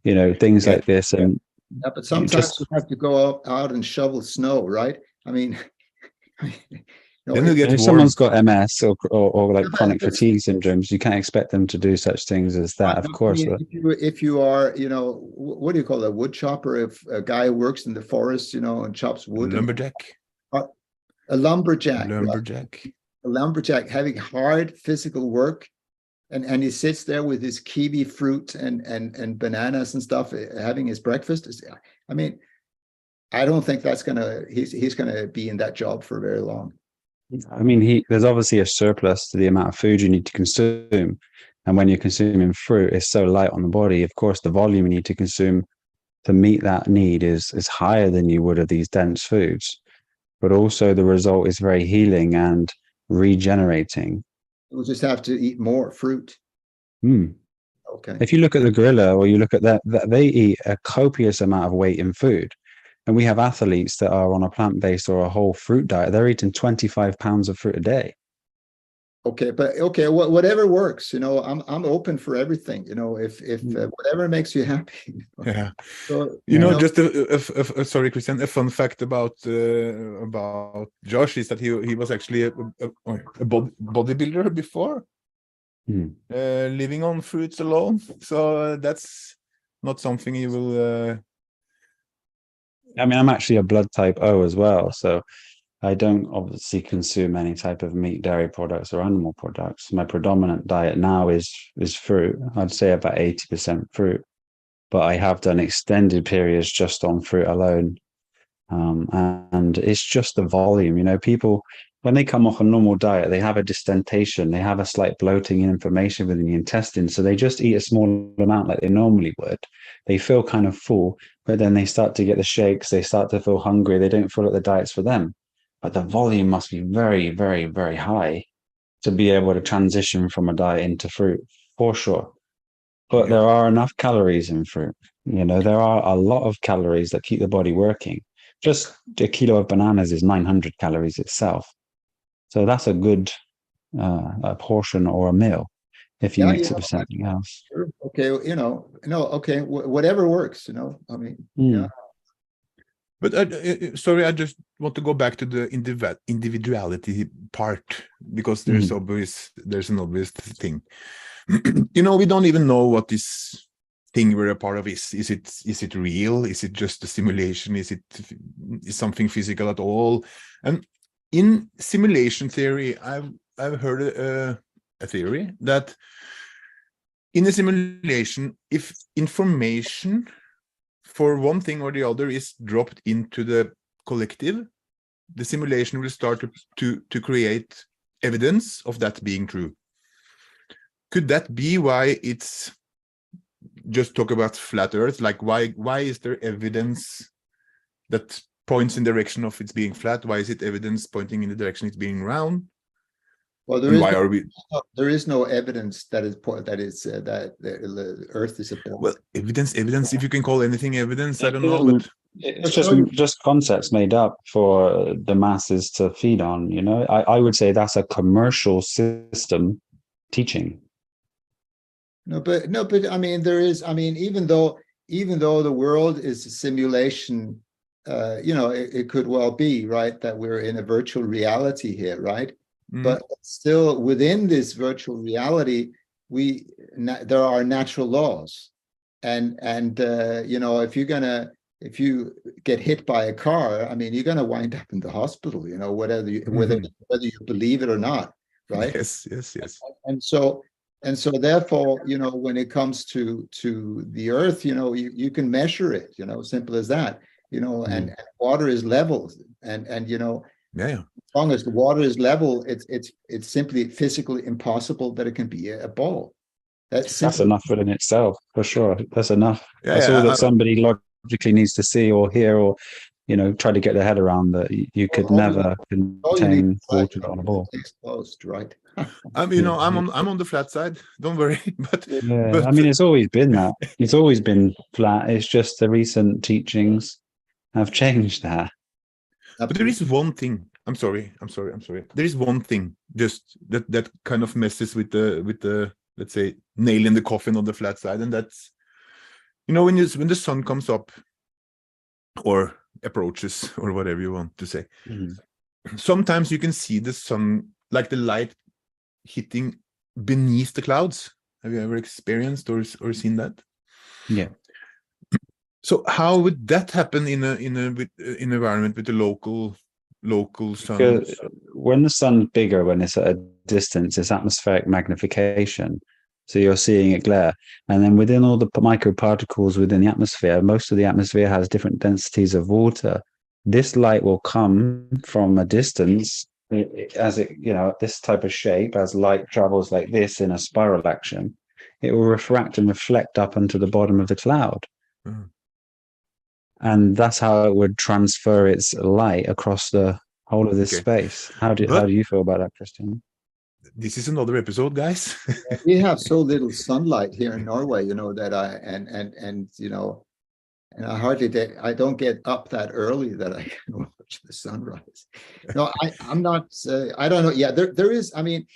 things like this. And yeah, but sometimes you have to go out and shovel snow, right? I mean, if someone's got MS or like chronic fatigue syndromes, you can't expect them to do such things as that, of course. If you are, what do you call a wood chopper? If a guy who works in the forest, and chops wood. Lumberjack. A lumberjack. Lumberjack. Right? A lumberjack having hard physical work. And he sits there with his kiwi fruit and bananas and stuff, having his breakfast. I mean, I don't think he's gonna be in that job for very long. I mean, there's obviously a surplus to the amount of food you need to consume. And when you're consuming fruit, it's so light on the body. Of course, the volume you need to consume to meet that need is higher than you would of these dense foods. But also the result is very healing and regenerating. We'll just have to eat more fruit. Okay. If you look at the gorilla or you look at that, they eat a copious amount of weight in food. And we have athletes that are on a plant-based or a whole fruit diet. They're eating 25 pounds of fruit a day. Okay, but whatever works. I'm open for everything. If whatever makes you happy. Yeah. So, just sorry, Christian. A fun fact about Josh is that he was actually a bodybuilder before. living on fruits alone. So that's not something you will. I mean, I'm actually a blood type O as well, so I don't obviously consume any type of meat, dairy products, or animal products. My predominant diet now is fruit. I'd say about 80% fruit, but I have done extended periods just on fruit alone. And it's just the volume. You know, people, when they come off a normal diet, they have a distentation, they have a slight bloating and inflammation within the intestines. So they just eat a small amount like they normally would. They feel kind of full, but then they start to get the shakes, they start to feel hungry, they don't feel like the diet's for them. But the volume must be very, very, very high to be able to transition from a diet into fruit, for sure. But there are enough calories in fruit. You know, there are a lot of calories that keep the body working. Just a kilo of bananas is 900 calories itself. So that's a good a portion or a meal if you mix it with something else. Okay, okay, whatever works, I mean, yeah. But sorry, I just want to go back to the individuality part, because there's an obvious thing. We don't even know what this thing we're a part of is. Is it real? Is it just a simulation? Is something physical at all? And in simulation theory, I've heard a theory that in a simulation, if information for one thing or the other is dropped into the collective, the simulation will start to create evidence of that being true. Could that be why it's just talk about flat Earth? Like, why is there evidence that points in the direction of it's being flat? Why is it evidence pointing in the direction it's being round? Well, there is no evidence that the Earth is a ball. Well, evidence. If you can call anything evidence, I don't know. But it's just concepts made up for the masses to feed on. I would say that's a commercial system teaching. No, but I mean, even though the world is a simulation, it could well be, right, that we're in a virtual reality here, right? But still, within this virtual reality, there are natural laws, and if you get hit by a car, I mean, you're gonna wind up in the hospital, whether you believe it or not, right? Yes. And so therefore, when it comes to the Earth, you can measure it, simple as that, and water is level, and as long as the water is level, it's simply physically impossible that it can be a ball. That's enough within itself, for sure. That's enough. That's all that somebody logically needs to see or hear, or try to get their head around, that you could never contain water on a ball. Exposed, right? I'm on the flat side. Don't worry. But I mean, it's always been that. It's always been flat. It's just the recent teachings have changed that. But there is one thing. I'm sorry. There is one thing just that kind of messes with the let's say nail in the coffin on the flat side, and that's when the sun comes up or approaches, or whatever you want to say. Sometimes you can see the sun, like the light hitting beneath the clouds. Have you ever experienced or seen that? Yeah. So how would that happen in an environment with the local sun? Because when the sun's bigger, when it's at a distance, it's atmospheric magnification. So you're seeing it glare. And then within all the microparticles within the atmosphere, most of the atmosphere has different densities of water. This light will come from a distance as it, this type of shape, as light travels like this in a spiral action, it will refract and reflect up onto the bottom of the cloud. Mm. And that's how it would transfer its light across the whole of this space. How do you feel about that, Christian? This is another episode, guys. We have so little sunlight here in Norway, that I don't get up that early that I can watch the sunrise. No, I'm not. I don't know. Yeah, there is. I mean,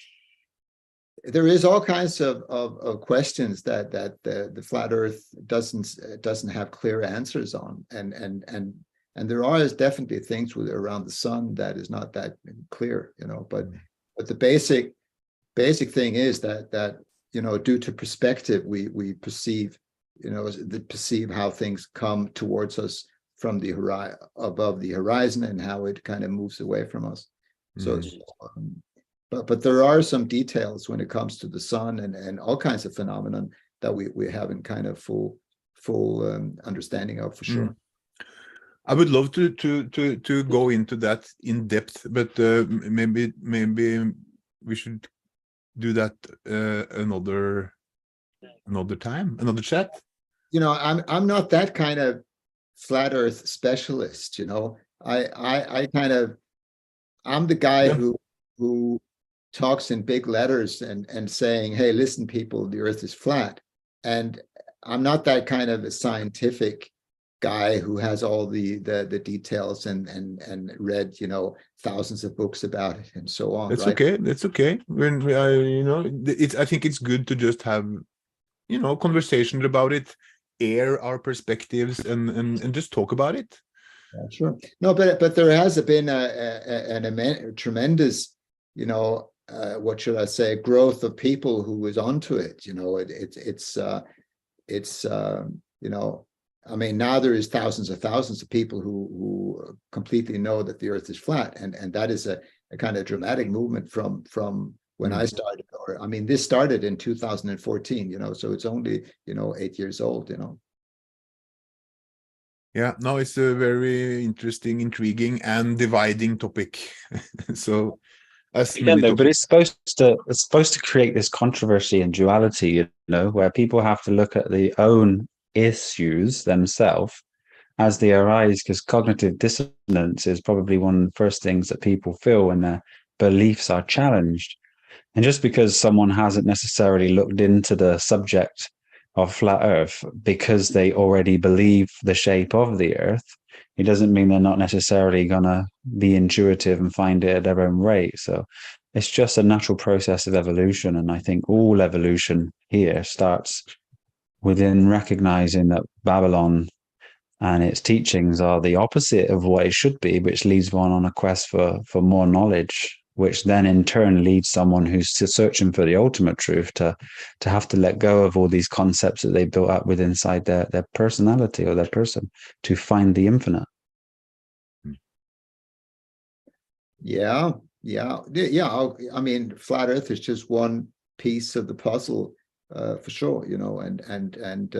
there is all kinds of questions that the flat Earth doesn't have clear answers on, and there are definitely things around the sun that is not that clear, but the basic basic thing is that due to perspective, we perceive, perceive how things come towards us from the above the horizon, and how it kind of moves away from us. So, but there are some details when it comes to the sun and all kinds of phenomenon that we haven't kind of full understanding of, for sure. I would love to go into that in depth, but maybe we should do that another time, another chat. I'm not that kind of flat Earth specialist. I'm the guy who talks in big letters and saying, hey, listen, people, the Earth is flat. And I'm not that kind of a scientific guy who has all the details and read, thousands of books about it and so on. That's right? okay. That's okay. When I think it's good to just have, conversations about it, air our perspectives, and just talk about it. Yeah, sure. No, but there has been a tremendous, what should I say, growth of people who was onto it. I mean, now there is thousands of people who completely know that the Earth is flat, and that is a kind of dramatic movement from when I started. Or I mean, this started in 2014. So it's only 8 years old. Yeah, no, it's a very interesting, intriguing, and dividing topic. So, as Yeah, many no, but topics. it's supposed to create this controversy and duality, where people have to look at the own issues themselves as they arise, because cognitive dissonance is probably one of the first things that people feel when their beliefs are challenged. And just because someone hasn't necessarily looked into the subject of flat Earth because they already believe the shape of the Earth, it doesn't mean they're not necessarily going to be intuitive and find it at their own rate. So it's just a natural process of evolution. And I think all evolution here starts within recognizing that Babylon and its teachings are the opposite of what it should be, which leads one on a quest for more knowledge, which then in turn leads someone who's searching for the ultimate truth to have to let go of all these concepts that they built up within inside their personality or their person to find the infinite. Yeah. I mean, flat Earth is just one piece of the puzzle, for sure. And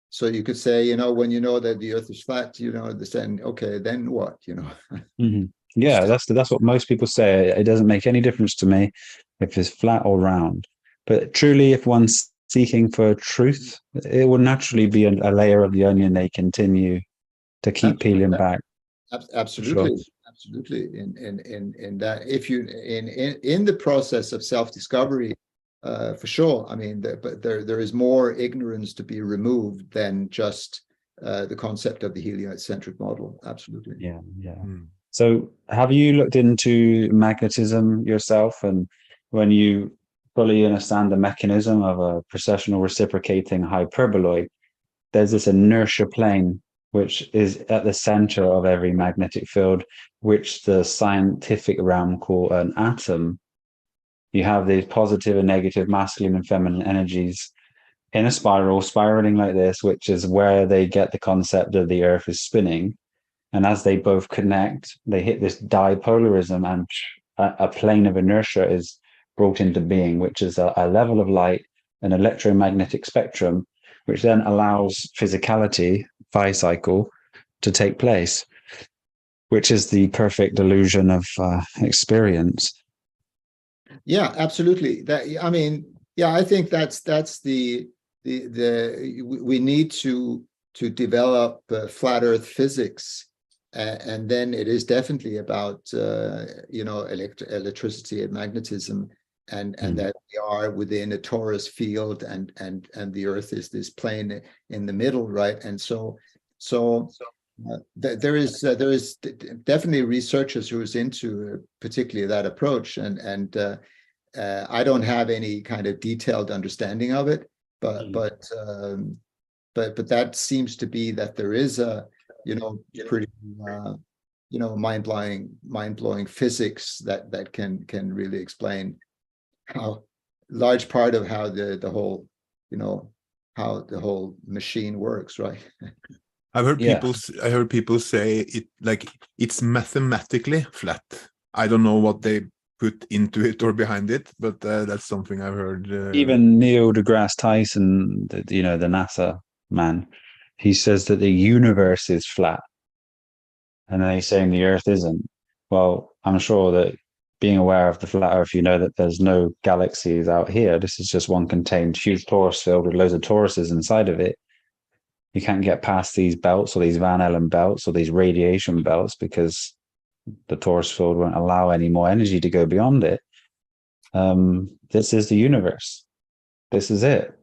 so you could say, when you know that the Earth is flat, then okay, then what? Mm-hmm. Yeah, that's what most people say. It doesn't make any difference to me if it's flat or round. But truly, if one's seeking for truth, it will naturally be a layer of the onion they continue to keep peeling back. Absolutely, sure. Absolutely. In that, if you in the process of self-discovery, for sure. I mean, but there is more ignorance to be removed than just the concept of the heliocentric model. Absolutely. Yeah. So have you looked into magnetism yourself? And when you fully understand the mechanism of a precessional reciprocating hyperboloid, there's this inertia plane, which is at the center of every magnetic field, which the scientific realm call an atom. You have these positive and negative masculine and feminine energies in a spiral, spiraling like this, which is where they get the concept of the earth is spinning. And as they both connect, they hit this dipolarism, and a plane of inertia is brought into being, which is a level of light, an electromagnetic spectrum, which then allows physicality, phi cycle, to take place, which is the perfect illusion of experience. Yeah, absolutely. I think that's the we need to develop flat Earth physics, and then it is definitely about electricity and magnetism, and that we are within a torus field, and the Earth is this plane in the middle, right? And so there is definitely researchers who is into particularly that approach, and I don't have any kind of detailed understanding of it, but that seems to be that there is a pretty mind blowing physics that can really explain how large part of how the whole, you know, how the whole machine works, right? I heard Yeah. people say it like it's mathematically flat. I don't know what they put into it or behind it, but that's something I've heard. Even Neil deGrasse Tyson, the NASA man, he says that the universe is flat, and then he's saying the Earth isn't. Well, I'm sure that being aware of the flat Earth, you know that there's no galaxies out here. This is just one contained huge torus field with loads of toruses inside of it. You can't get past these belts or these Van Allen belts or these radiation belts because the torus field won't allow any more energy to go beyond it. This is the universe. This is it.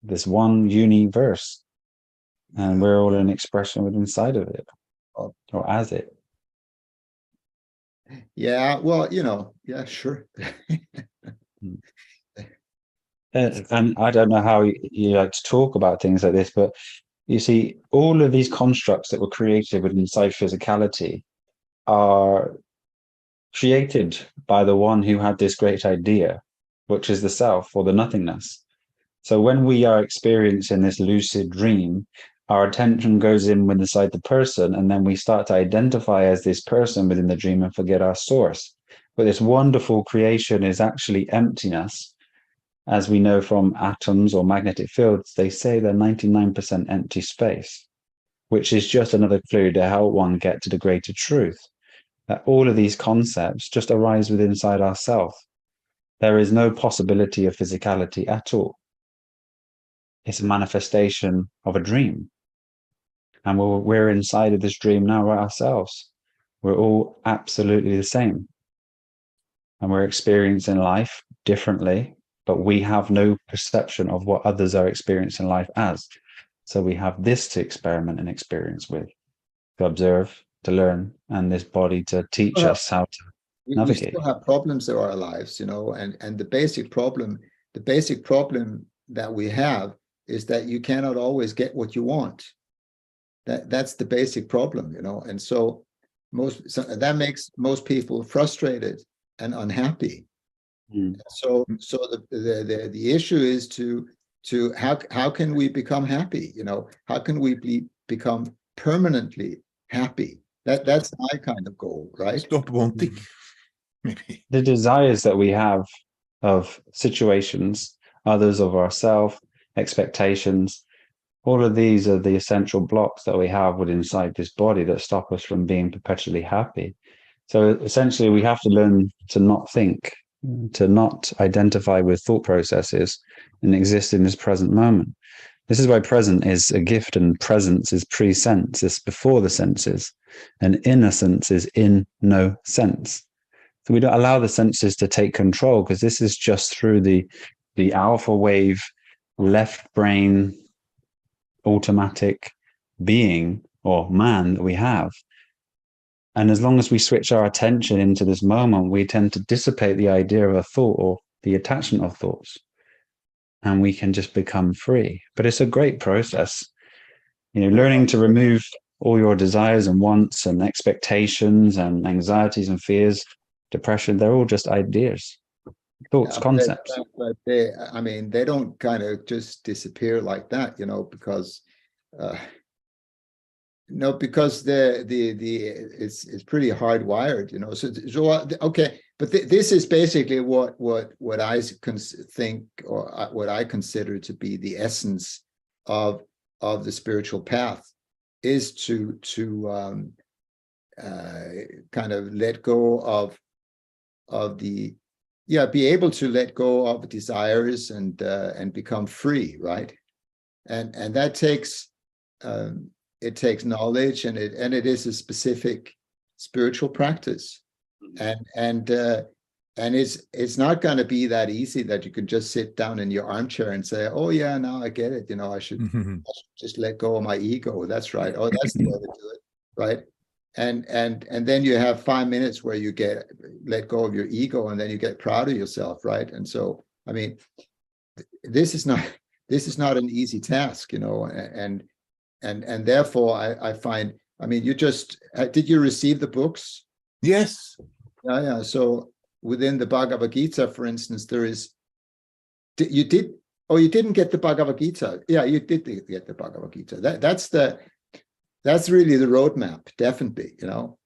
This one universe. And we're all an expression within inside of it, or as it. Yeah, well, you know, yeah, sure. And I don't know how you like to talk about things like this, but you see, all of these constructs that were created within inside physicality are created by the one who had this great idea, which is the self or the nothingness. So when we are experiencing this lucid dream, our attention goes in with inside the person, and then we start to identify as this person within the dream and forget our source. But this wonderful creation is actually emptiness. As we know from atoms or magnetic fields, they say they're 99% empty space, which is just another clue to help one get to the greater truth. That all of these concepts just arise within inside ourselves. There is no possibility of physicality at all. It's a manifestation of a dream. And we're inside of this dream now right ourselves. We're all absolutely the same. And we're experiencing life differently, but we have no perception of what others are experiencing life as. So we have this to experiment and experience with, to observe, to learn, and this body to teach us how to navigate. We still have problems in our lives, you know, and the basic problem that we have is that you cannot always get what you want. That's the basic problem, you know, and so that makes most people frustrated and unhappy. So the issue is to how can we become happy? You know, how can we become permanently happy? That's my kind of goal, right? Stop wanting, maybe. The desires that we have of situations, others of ourselves, expectations, all of these are the essential blocks that we have within inside this body that stop us from being perpetually happy. So essentially, we have to learn to not think, to not identify with thought processes and exist in this present moment. This is why present is a gift and presence is pre-sense. It's before the senses. And innocence is in no sense. So we don't allow the senses to take control because this is just through the alpha wave, left brain, automatic being or man that we have. And as long as we switch our attention into this moment, we tend to dissipate the idea of a thought or the attachment of thoughts. And we can just become free. But it's a great process. You know, learning to remove all your desires and wants and expectations and anxieties and fears, depression, they're all just ideas, thoughts, concepts. But they don't kind of just disappear like that, you know, because because it's pretty hardwired, you know. So okay, but this is basically what I think, or what I consider to be the essence of the spiritual path, is to kind of let go of the be able to let go of desires and become free, right? And that takes it takes knowledge, and it is a specific spiritual practice, and it's not going to be that easy that you can just sit down in your armchair and say, oh yeah, now I get it, you know, I should just let go of my ego. That's right. Oh, that's the way to do it, right? And then you have 5 minutes where you let go of your ego, and then you get proud of yourself, right? And so, I mean, this is not an easy task, you know, and therefore I find, I mean, you just did you receive the books? Yes. Yeah. So within the Bhagavad Gita, for instance, there is, you didn't get the Bhagavad Gita. Yeah, you did get the Bhagavad Gita. That's really the roadmap, definitely, you know.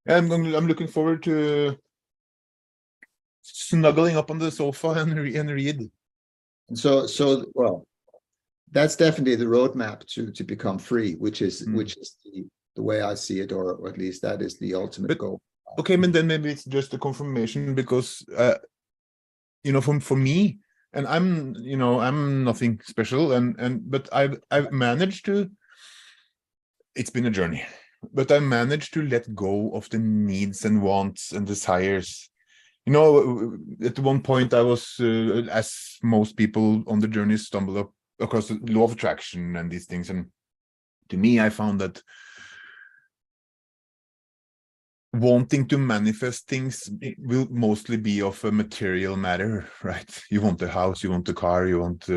I'm looking forward to snuggling up on the sofa and read. And so well, that's definitely the roadmap to become free, which is the way I see it, or at least that is the ultimate goal. Okay, but then maybe it's just a confirmation, because you know, for me, and I'm nothing special, but I've managed to. It's been a journey, but I managed to let go of the needs and wants and desires. You know, at one point I was, as most people on the journey, stumble across the law of attraction and these things, and to me, I found that wanting to manifest things will mostly be of a material matter, right? You want the house, you want the car, you want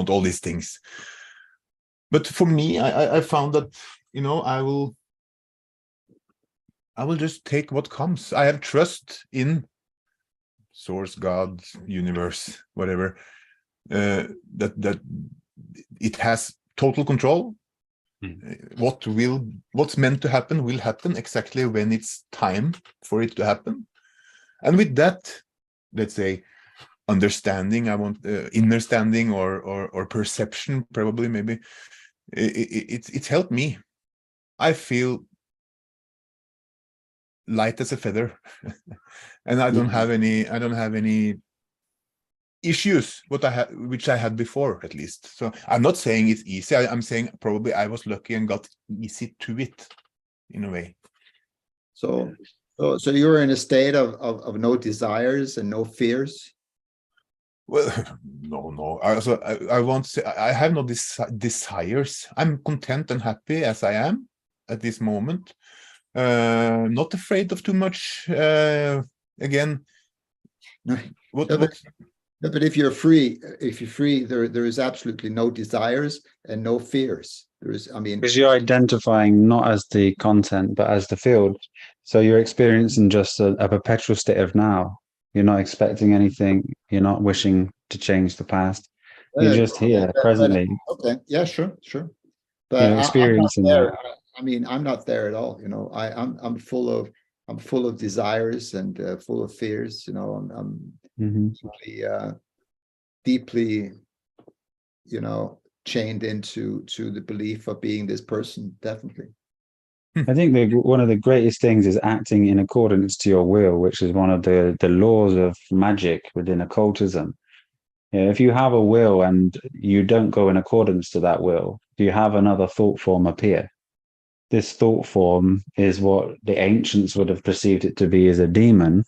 all these things. But for me, I found that, you know, I will just take what comes. I have trust in source, God, universe, whatever, that it has total control. What's meant to happen will happen exactly when it's time for it to happen. And with that, let's say, understanding, I want understanding or perception, probably, maybe it's helped me. I feel light as a feather, and I don't have any issues which I had before, at least. So I'm not saying it's easy. I'm saying probably I was lucky and got easy to it, in a way. So you're in a state of no desires and no fears. Well, no. I won't say I have no desires. I'm content and happy as I am at this moment. Not afraid of too much. Again, But if you're free, there is absolutely no desires and no fears. There is, I mean, because you're identifying not as the content, but as the field. So you're experiencing just a perpetual state of now. You're not expecting anything. You're not wishing to change the past. You're just here presently. Okay, yeah, sure. But you're experiencing I'm not there. that. I mean, I'm not there at all. You know, I'm full of desires and full of fears. You know, I'm deeply, you know, chained into the belief of being this person. Definitely. I think one of the greatest things is acting in accordance to your will, which is one of the laws of magic within occultism. You know, if you have a will and you don't go in accordance to that will, you have another thought form appear. This thought form is what the ancients would have perceived it to be as a demon,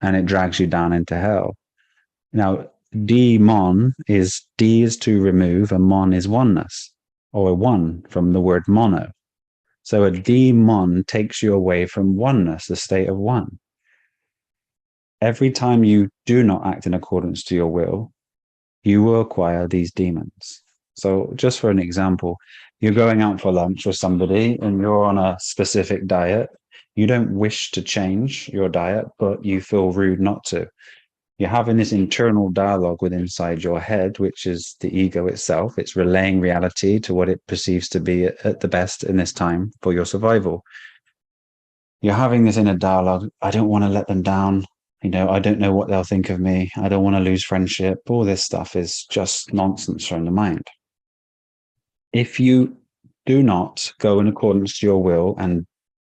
and it drags you down into hell. Now, demon is D is to remove, and mon is oneness, or one from the word mono. So a demon takes you away from oneness, the state of one. Every time you do not act in accordance to your will, you will acquire these demons. So just for an example, you're going out for lunch with somebody and you're on a specific diet. You don't wish to change your diet, but you feel rude not to. You're having this internal dialogue with inside your head, which is the ego itself. It's relaying reality to what it perceives to be at the best in this time for your survival. You're having this inner dialogue. I don't want to let them down. You know, I don't know what they'll think of me. I don't want to lose friendship. All this stuff is just nonsense from the mind. If you do not go in accordance to your will and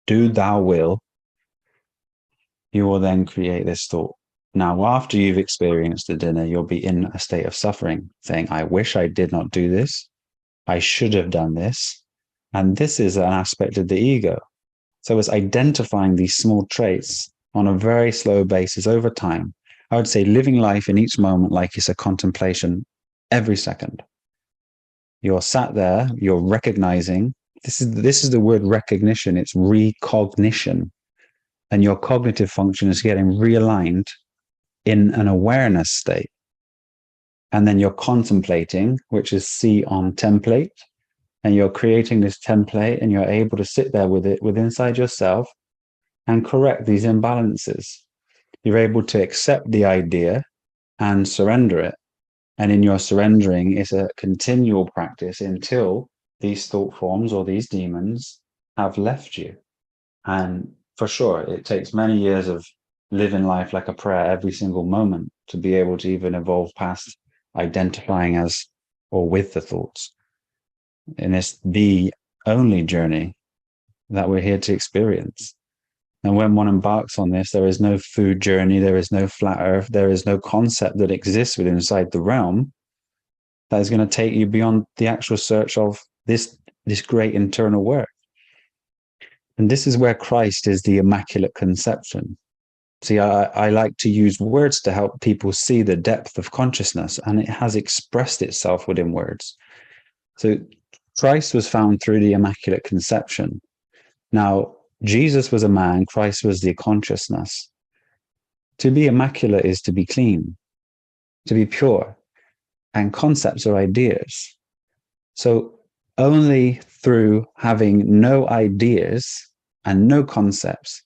do thou will, you will then create this thought. Now, after you've experienced the dinner, you'll be in a state of suffering, saying, I wish I did not do this. I should have done this. And this is an aspect of the ego. So it's identifying these small traits on a very slow basis over time. I would say living life in each moment like it's a contemplation every second. You're sat there, you're recognizing. This is the word recognition. It's recognition. And your cognitive function is getting realigned in an awareness state. And then you're contemplating, which is C on template. And you're creating this template and you're able to sit there with it inside yourself and correct these imbalances. You're able to accept the idea and surrender it. And in your surrendering, it's a continual practice until these thought forms or these demons have left you. And for sure, it takes many years of living life like a prayer every single moment to be able to even evolve past identifying as or with the thoughts. And it's the only journey that we're here to experience. And when one embarks on this, there is no food journey, there is no flat earth, there is no concept that exists within inside the realm that is going to take you beyond the actual search of this great internal work. And this is where Christ is the Immaculate Conception. See, I like to use words to help people see the depth of consciousness, and it has expressed itself within words. So Christ was found through the Immaculate Conception. Now, Jesus was a man, Christ was the consciousness. To be immaculate is to be clean, to be pure, and concepts are ideas. So only through having no ideas and no concepts,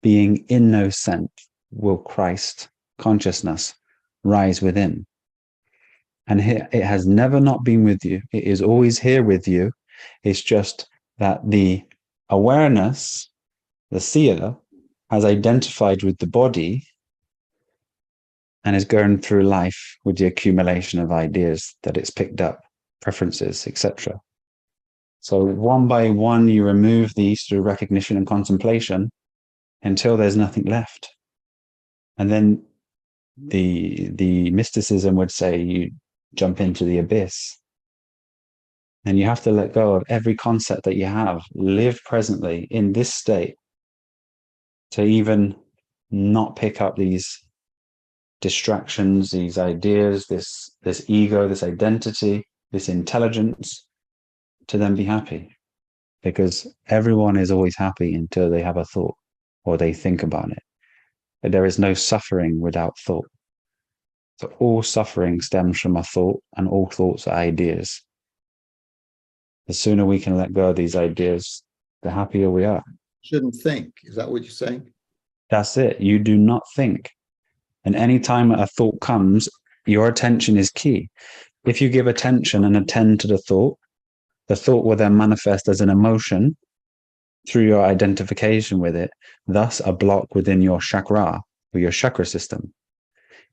being in no sense, will Christ consciousness rise within. And it has never not been with you. It is always here with you. It's just that the awareness, the seer, has identified with the body and is going through life with the accumulation of ideas that it's picked up, preferences, etc. So one by one, you remove these through recognition and contemplation until there's nothing left. And then the mysticism would say you jump into the abyss. And you have to let go of every concept that you have. Live presently in this state to even not pick up these distractions, these ideas, this ego, this identity, this intelligence, to then be happy. Because everyone is always happy until they have a thought or they think about it. But there is no suffering without thought. So all suffering stems from a thought, and all thoughts are ideas. The sooner we can let go of these ideas, the happier we are. Shouldn't think. Is that what you're saying? That's it. You do not think. And anytime a thought comes, your attention is key. If you give attention and attend to the thought will then manifest as an emotion through your identification with it, thus a block within your chakra or your chakra system.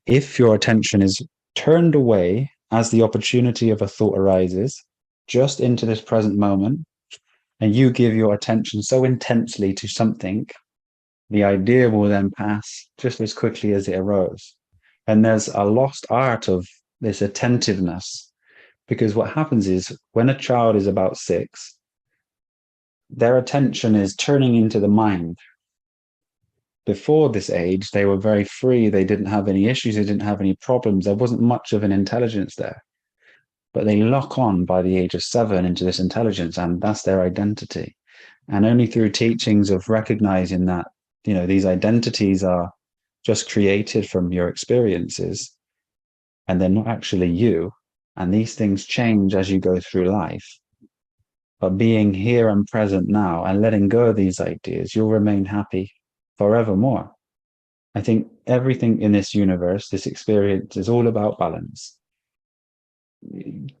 If your attention is turned away as the opportunity of a thought arises, just into this present moment, and you give your attention so intensely to something, the idea will then pass just as quickly as it arose. And there's a lost art of this attentiveness, because what happens is when a child is about 6, their attention is turning into the mind. Before this age, they were very free. They didn't have any issues. They didn't have any problems. There wasn't much of an intelligence there. But they lock on by the age of 7 into this intelligence, and that's their identity. And only through teachings of recognizing that, these identities are just created from your experiences, and they're not actually you. And these things change as you go through life. But being here and present now and letting go of these ideas, you'll remain happy forevermore. I think everything in this universe, this experience, is all about balance.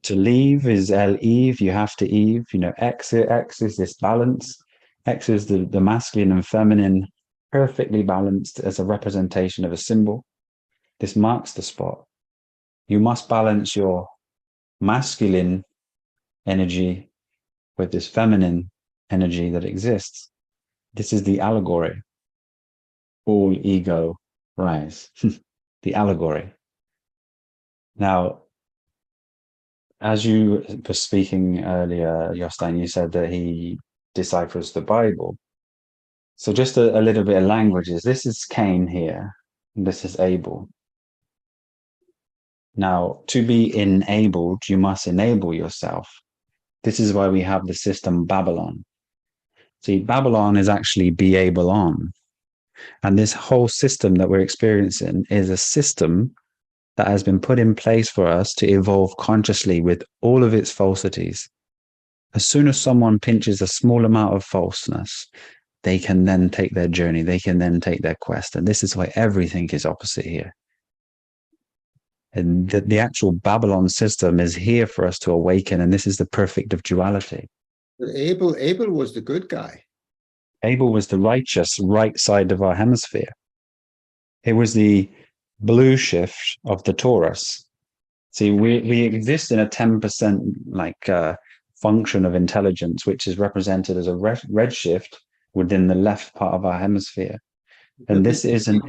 To leave is leave, you have to eve, exit, X is this balance. X is the masculine and feminine, perfectly balanced as a representation of a symbol. This marks the spot. You must balance your masculine energy with this feminine energy that exists. This is the allegory. All ego rise. The allegory. Now, as you were speaking earlier, Jostein, you said that he deciphers the Bible. So just a little bit of languages. This is Cain here, and this is Abel. Now, to be enabled, you must enable yourself. This is why we have the system Babylon. See, Babylon is actually be able on. And this whole system that we're experiencing is a system that has been put in place for us to evolve consciously with all of its falsities. As soon as someone pinches a small amount of falseness, they can then take their journey, they can then take their quest. And this is why everything is opposite here. And the actual Babylon system is here for us to awaken, and this is the perfect of duality. But Abel was the good guy. Abel was the righteous right side of our hemisphere. It was the blue shift of the Taurus. See, we exist in a 10% function of intelligence, which is represented as a red shift within the left part of our hemisphere. And this isn't...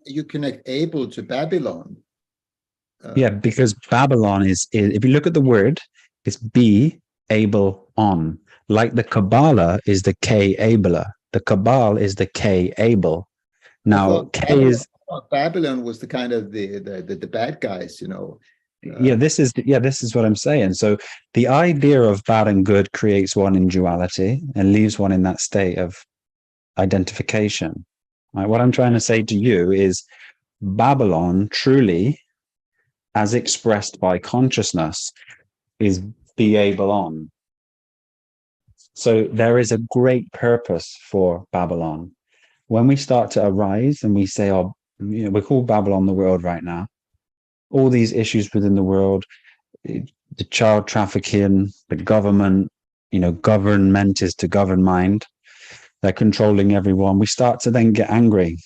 You connect Abel to Babylon. Yeah, because Babylon is, if you look at the word, it's be able on. Like the Kabbalah is the K Abela. The Kabbal is the K Abel. Now, Babylon was the kind of the bad guys, you know. This is what I'm saying. So the idea of bad and good creates one in duality and leaves one in that state of identification. Right? What I'm trying to say to you is Babylon truly, as expressed by consciousness, is be able on. So there is a great purpose for Babylon. When we start to arise and we say, oh, you know, we call Babylon the world right now. All these issues within the world, the child trafficking, the government, you know, government is to govern mind. They're controlling everyone. We start to then get angry.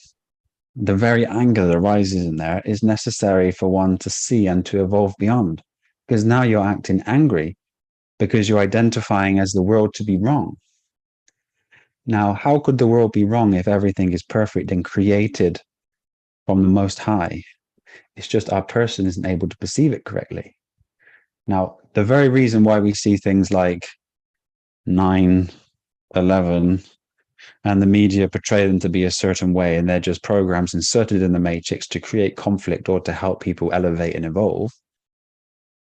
The very anger that arises in there is necessary for one to see and to evolve beyond. Because now you're acting angry because you're identifying as the world to be wrong. Now, how could the world be wrong if everything is perfect and created from the Most High? It's just our person isn't able to perceive it correctly. Now, the very reason why we see things like 9/11 and the media portray them to be a certain way, and they're just programs inserted in the matrix to create conflict or to help people elevate and evolve.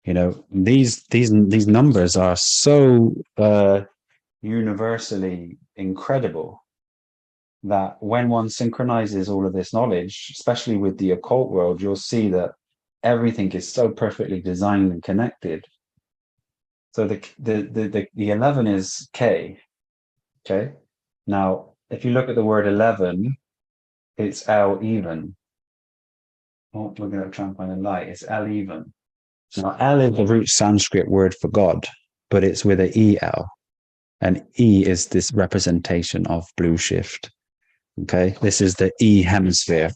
You know, these numbers are so universally incredible that when one synchronizes all of this knowledge, especially with the occult world, you'll see that everything is so perfectly designed and connected. So the 11 is K. Okay. Now, if you look at the word 11, it's L even. Oh, we're going to try and find a light. It's L even. Now, L is the root Sanskrit word for God, but it's with an EL. And E is this representation of blue shift. Okay, this is the E hemisphere,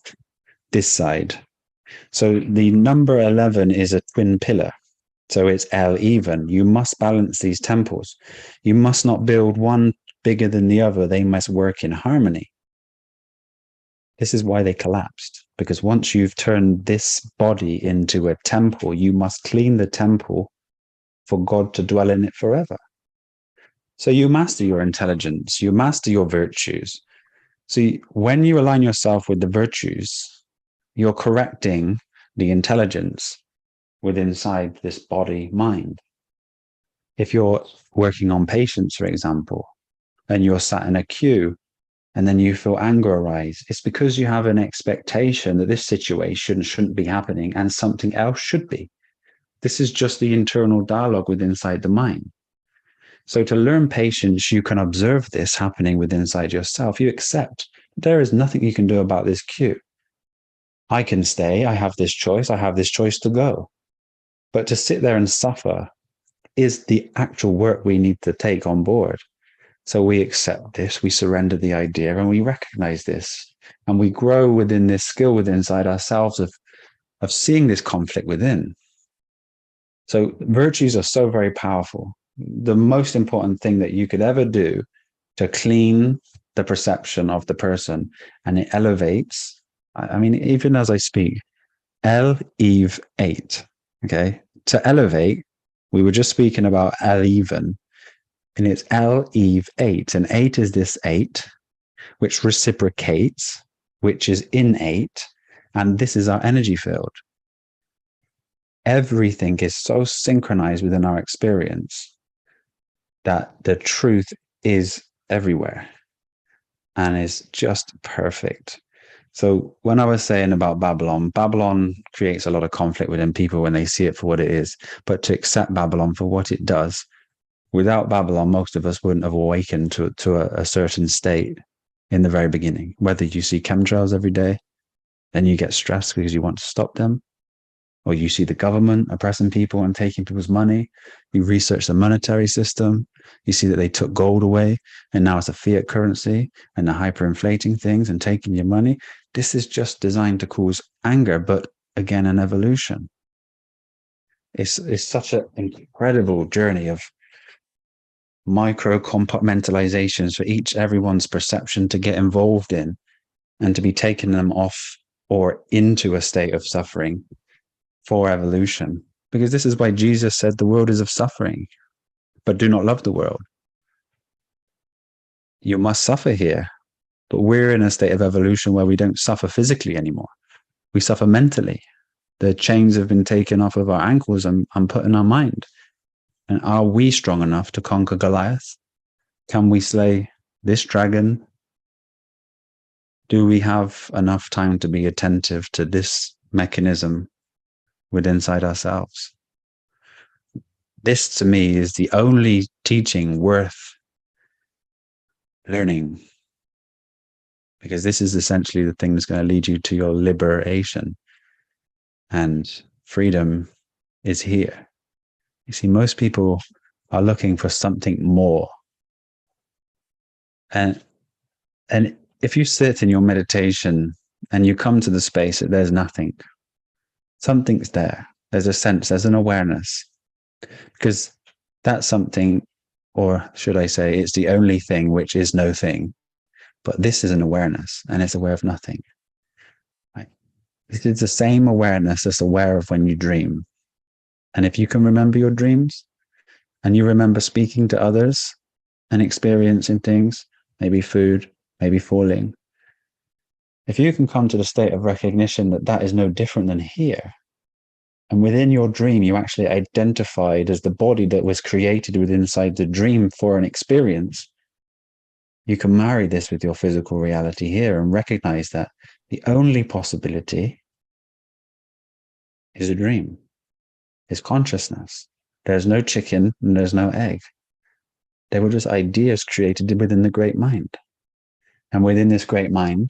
this side. So the number 11 is a twin pillar. So it's L even. You must balance these temples. You must not build one bigger than the other. They must work in harmony. This is why they collapsed. Because once you've turned this body into a temple, you must clean the temple for God to dwell in it forever. So you master your intelligence. You master your virtues. See, when you align yourself with the virtues, you're correcting the intelligence within inside this body mind. If you're working on patience, for example, and you're sat in a queue and then you feel anger arise, it's because you have an expectation that this situation shouldn't be happening and something else should be. This is just the internal dialogue within inside the mind. So to learn patience, you can observe this happening within inside yourself. You accept there is nothing you can do about this queue. I can stay. I have this choice. I have this choice to go. But to sit there and suffer is the actual work we need to take on board. So we accept this, we surrender the idea, and we recognize this. And we grow within this skill within inside ourselves of seeing this conflict within. So virtues are so very powerful. The most important thing that you could ever do to clean the perception of the person, and it elevates. I mean, even as I speak, Eve 8, okay? To elevate, we were just speaking about L even, and it's Eve 8, and 8 is this 8, which reciprocates, which is innate, and this is our energy field. Everything is so synchronized within our experience that the truth is everywhere and is just perfect. So when I was saying about Babylon, Babylon creates a lot of conflict within people when they see it for what it is. But to accept Babylon for what it does, without Babylon, most of us wouldn't have awakened to a certain state. in the very beginning. Whether you see chemtrails every day, then you get stressed because you want to stop them, or you see the government oppressing people and taking people's money. You research the monetary system. You see that they took gold away and now it's a fiat currency and they're hyperinflating things and taking your money. This is just designed to cause anger, but again, an evolution. It's such an incredible journey of micro compartmentalizations for everyone's perception to get involved in and to be taking them off or into a state of suffering for evolution. Because this is why Jesus said the world is of suffering, but do not love the world. You must suffer here, but we're in a state of evolution where we don't suffer physically anymore. We suffer mentally. The chains have been taken off of our ankles and put in our mind. And are we strong enough to conquer Goliath? Can we slay this dragon? Do we have enough time to be attentive to this mechanism within inside ourselves? This, to me, is the only teaching worth learning, because this is essentially the thing that's going to lead you to your liberation. And freedom is here. You see, most people are looking for something more. And if you sit in your meditation and you come to the space that there's nothing, something's there. There's a sense, there's an awareness. Because that's something, or should I say, it's the only thing which is no thing. But this is an awareness, and it's aware of nothing. Right? It is the same awareness that's aware of when you dream. And if you can remember your dreams, and you remember speaking to others and experiencing things, maybe food, maybe falling, if you can come to the state of recognition that that is no different than here, and within your dream, you actually identified as the body that was created within inside the dream for an experience, you can marry this with your physical reality here and recognize that the only possibility is a dream, is consciousness. There's no chicken and there's no egg. They were just ideas created within the great mind. And within this great mind,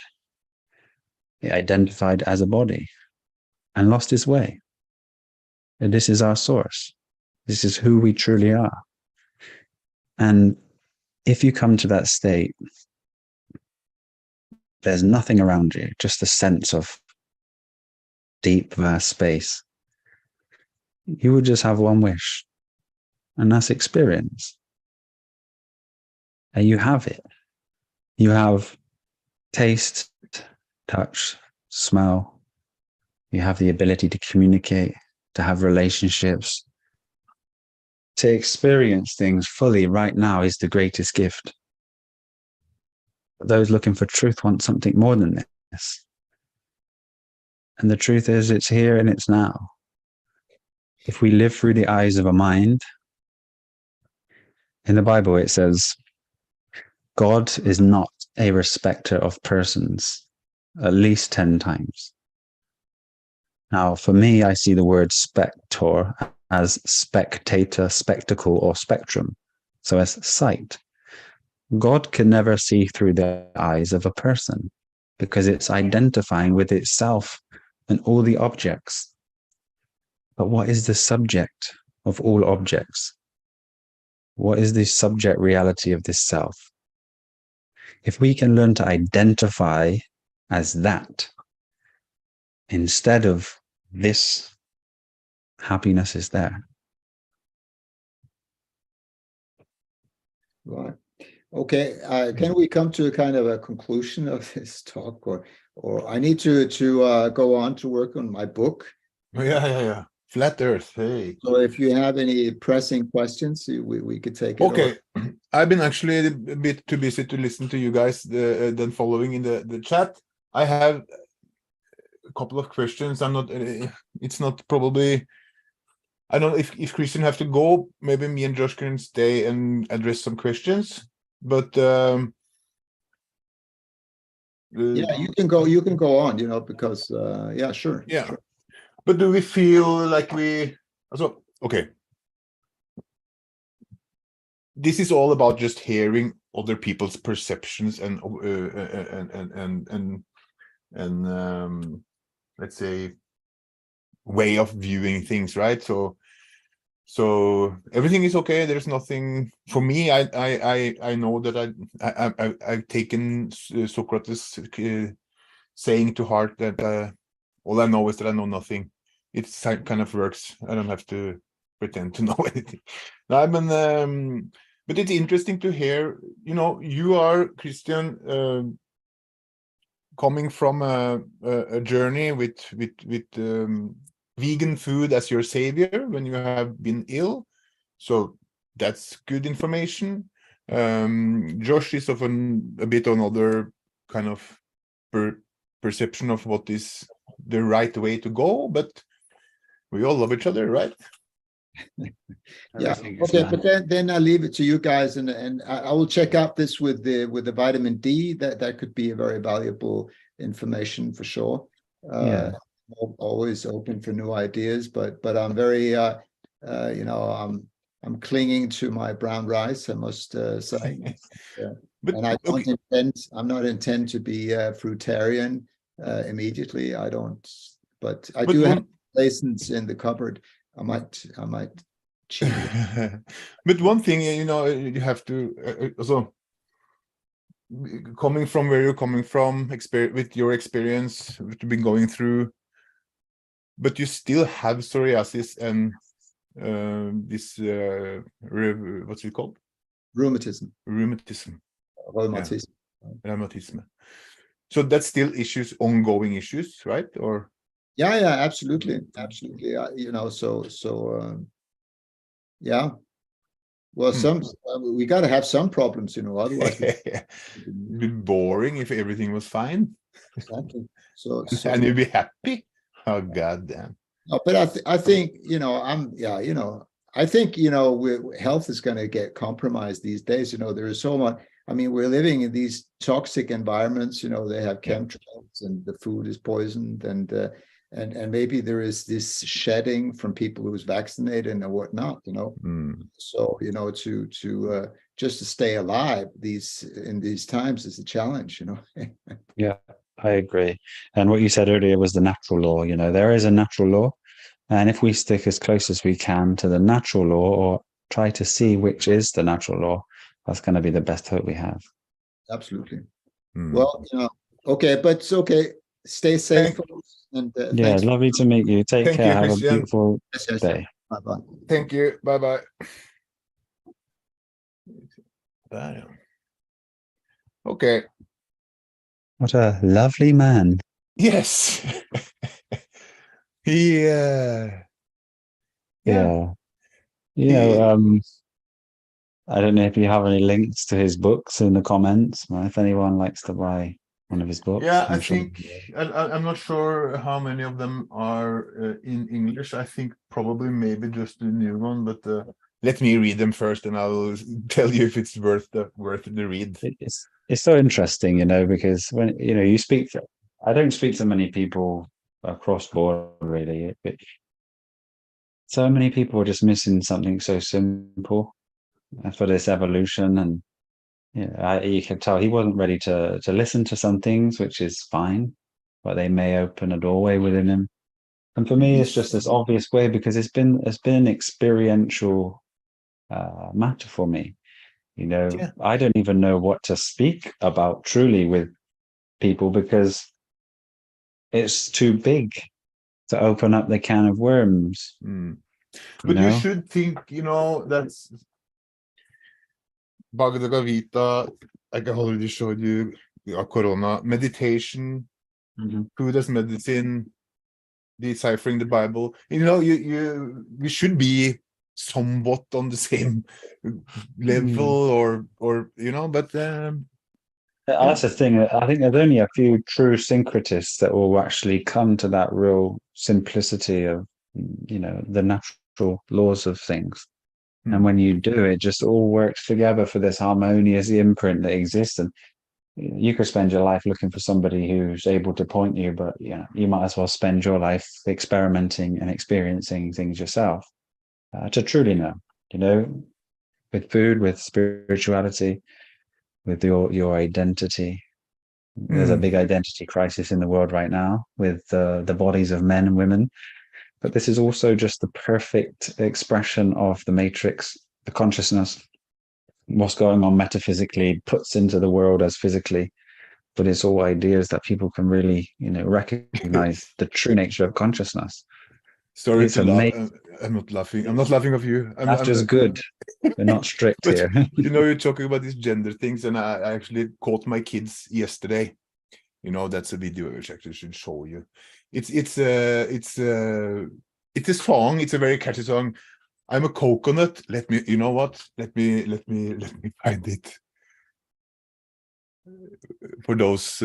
it identified as a body and lost its way. And this is our source. This is who we truly are. And if you come to that state, there's nothing around you, just a sense of deep, vast space. You would just have one wish, and that's experience. And you have it. You have taste, touch, smell. You have the ability to communicate, to have relationships. To experience things fully right now is the greatest gift. But those looking for truth want something more than this. And the truth is, it's here and it's now. If we live through the eyes of a mind, in the Bible it says, God is not a respecter of persons, at least 10 times. Now, for me, I see the word spector as spectator, spectacle, or spectrum. So as sight. God can never see through the eyes of a person because it's identifying with itself and all the objects. But what is the subject of all objects? What is the subject reality of this self? If we can learn to identify as that, instead of this, happiness is there. Right. Okay. Can we come to kind of a conclusion of this talk, or I need to go on to work on my book? Yeah. Flat Earth. Hey. So if you have any pressing questions, we could take it. Okay. I've been actually a bit too busy to listen to you guys than following in the chat. I have a couple of questions. It's not probably, I don't know if Christian have to go, maybe me and Josh can stay and address some questions, but yeah, you can go on, because yeah, sure. Yeah. Sure. But do we feel like okay, this is all about just hearing other people's perceptions and let's say way of viewing things, right? So everything is okay. There's nothing for me. I know that I've taken Socrates saying to heart that all I know is that I know nothing. It kind of works. I don't have to pretend to know anything. No, but it's interesting to hear. You know, you are Christian, coming from a journey with vegan food as your savior when you have been ill, so that's good information. Josh is of a bit another kind of perception of what is the right way to go, but we all love each other, right? Yeah. Okay, but then I leave it to you guys, and I will check out this with the vitamin D. That could be a very valuable information for sure. Yeah. Always open for new ideas, but I'm very you know, I'm clinging to my brown rice, I must say. But and I don't okay. I'm not intend to be a fruitarian immediately. I don't, but I do have raisins in the cupboard. I might cheat. But one thing, you know, you have to also, coming from where you're coming from, with your experience, what you've been going through, but you still have psoriasis and this what's it called? Rheumatism. Rheumatism. Rheumatism. Yeah. Rheumatism. So that's still issues, ongoing issues, right? Or yeah, absolutely. You know, yeah. Well, we got to have some problems, you know, otherwise it'd be boring if everything was fine. Exactly. So and you'd be happy. Oh God damn. No, but I think, you know, you know, I think, you know, health is going to get compromised these days. You know, there is so much. I mean, we're living in these toxic environments. You know, they have chemtrails and the food is poisoned, and maybe there is this shedding from people who's vaccinated and whatnot. You know, so you know, to just to stay alive in these times is a challenge. You know. Yeah, I agree. And what you said earlier was the natural law. You know, there is a natural law. And if we stick as close as we can to the natural law, or try to see which is the natural law, that's going to be the best hope we have. Absolutely. Well, you know, okay, but it's okay. Stay safe. And yeah, thanks. Lovely to meet you. Take care. Have Christian. a beautiful day. Bye-bye. Thank you. Bye-bye. Okay. What a lovely man. Yes. Yeah. You know, I don't know if you have any links to his books in the comments. If anyone likes to buy one of his books. Yeah, I think I'm not sure how many of them are in English. I think probably maybe just the new one, but let me read them first, and I'll tell you if it's worth the read. It's so interesting, you know, because when you know you speak, I don't speak to many people across board really. But so many people are just missing something so simple for this evolution, and you can tell he wasn't ready to listen to some things, which is fine, but they may open a doorway within him. And for me, it's just this obvious way because it's been an experiential matter for me. You know, I don't even know what to speak about truly with people because it's too big to open up the can of worms. But you should think, you know, that's Bhagavad Gita, like I already showed you, Corona, meditation, food as medicine, deciphering the Bible. You know, we should be somewhat on the same level, or you know, but that's the thing. I think there's only a few true syncretists that will actually come to that real simplicity of, you know, the natural laws of things. And when you do, it just all works together for this harmonious imprint that exists. And you could spend your life looking for somebody who's able to point you, but you might as well spend your life experimenting and experiencing things yourself to truly know, you know, with food, with spirituality. with your identity. There's a big identity crisis in the world right now with the bodies of men and women. But this is also just the perfect expression of the matrix, the consciousness, what's going on metaphysically puts into the world as physically. But it's all ideas that people can really, recognize the true nature of consciousness. Sorry It's to laugh. amazing. I'm not laughing. I'm not laughing of you. Laughter's good. We're not strict but, here. You're talking about these gender things, and I actually caught my kids yesterday. That's a video which I actually should show you. It's a song. It's a very catchy song. I'm a coconut. Let me find it for those.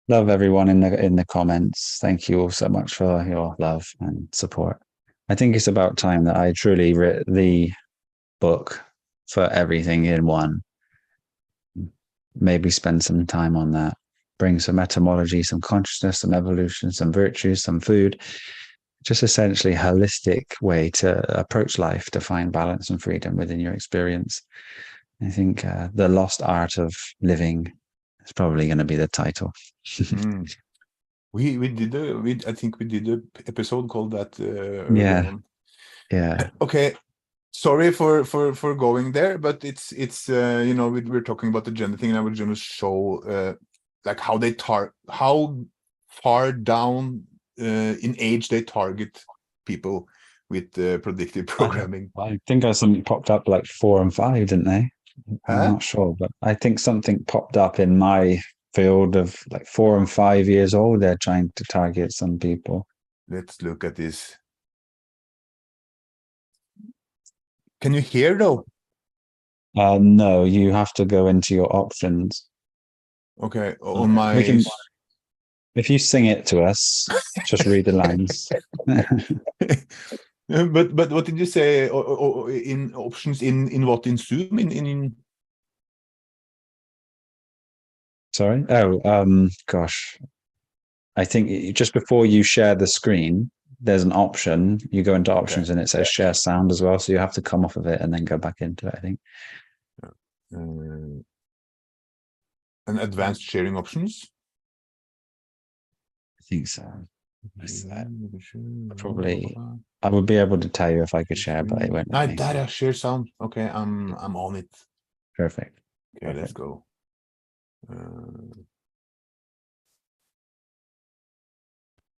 Love everyone in the comments. Thank you all so much for your love and support. I think it's about time that I truly wrote the book for everything in one. Maybe spend some time on that. Bring some etymology, some consciousness, some evolution, some virtues, some food. Just essentially a holistic way to approach life, to find balance and freedom within your experience. I think the lost art of living is probably going to be the title. I think we did an episode called that. Yeah. Okay. Sorry for going there, but it's we're talking about the gender thing, and I was going to show like how far down in age they target people with predictive programming. I think something popped up like 4 and 5, didn't they? I'm not sure, but I think something popped up in my field of like 4 and 5 years old. They're trying to target some people. Let's look at this. Can you hear though? No, you have to go into your options. Okay, on my. If you sing it to us, just read the lines. But what did you say in options in what in Zoom in? Sorry. Gosh. I think just before you share the screen, there's an option. You go into options and it says share sound as well. So you have to come off of it and then go back into it, I think. And advanced sharing options. I think so. Probably, I would be able to tell you if I could share, but it won't. Data share sound. Okay, I'm on it. Perfect. Okay, let's go.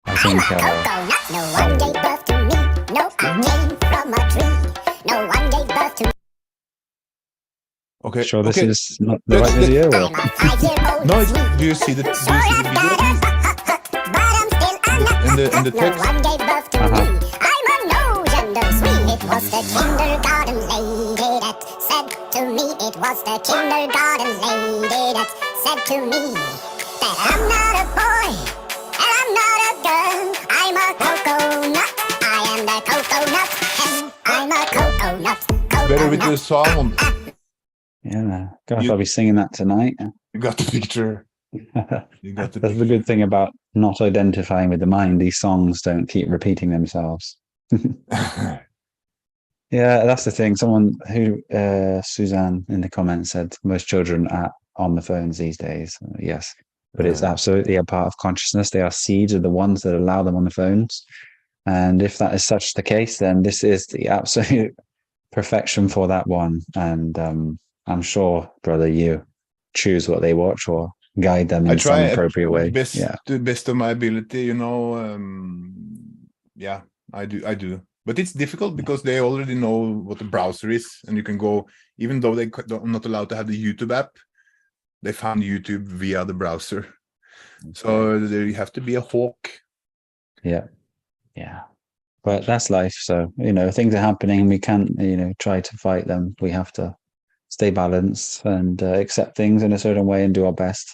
I think. No one gave birth to me. No, I came from a tree. No one gave birth to me. Okay. Sure, this is not the right video. Or? No, do you see the video? In the text. No one gave birth to me. I'm a no gender swing. It was the kindergarten lady that said to me. It was the kindergarten lady that said to me that I'm not a boy and I'm not a girl. I'm a coconut. I am the coconut and I'm a coconut. Better with the song. Yeah, gosh, I'll be singing that tonight. You got the picture. That's the good thing about not identifying with the mind. These songs don't keep repeating themselves. Yeah, that's the thing. Someone who, Suzanne in the comments said most children are on the phones these days. Yes, but it's absolutely a part of consciousness. They are seeds of the ones that allow them on the phones. And if that is such the case, then this is the absolute perfection for that one. And I'm sure, brother, you choose what they watch or guide them in some appropriate way. To the best of my ability, yeah, I do. But it's difficult because they already know what the browser is, and you can go, even though they're not allowed to have the YouTube app, they found YouTube via the browser. So there you have to be a hawk. Yeah. But that's life. So, things are happening. We can't, try to fight them. We have to stay balanced and accept things in a certain way and do our best.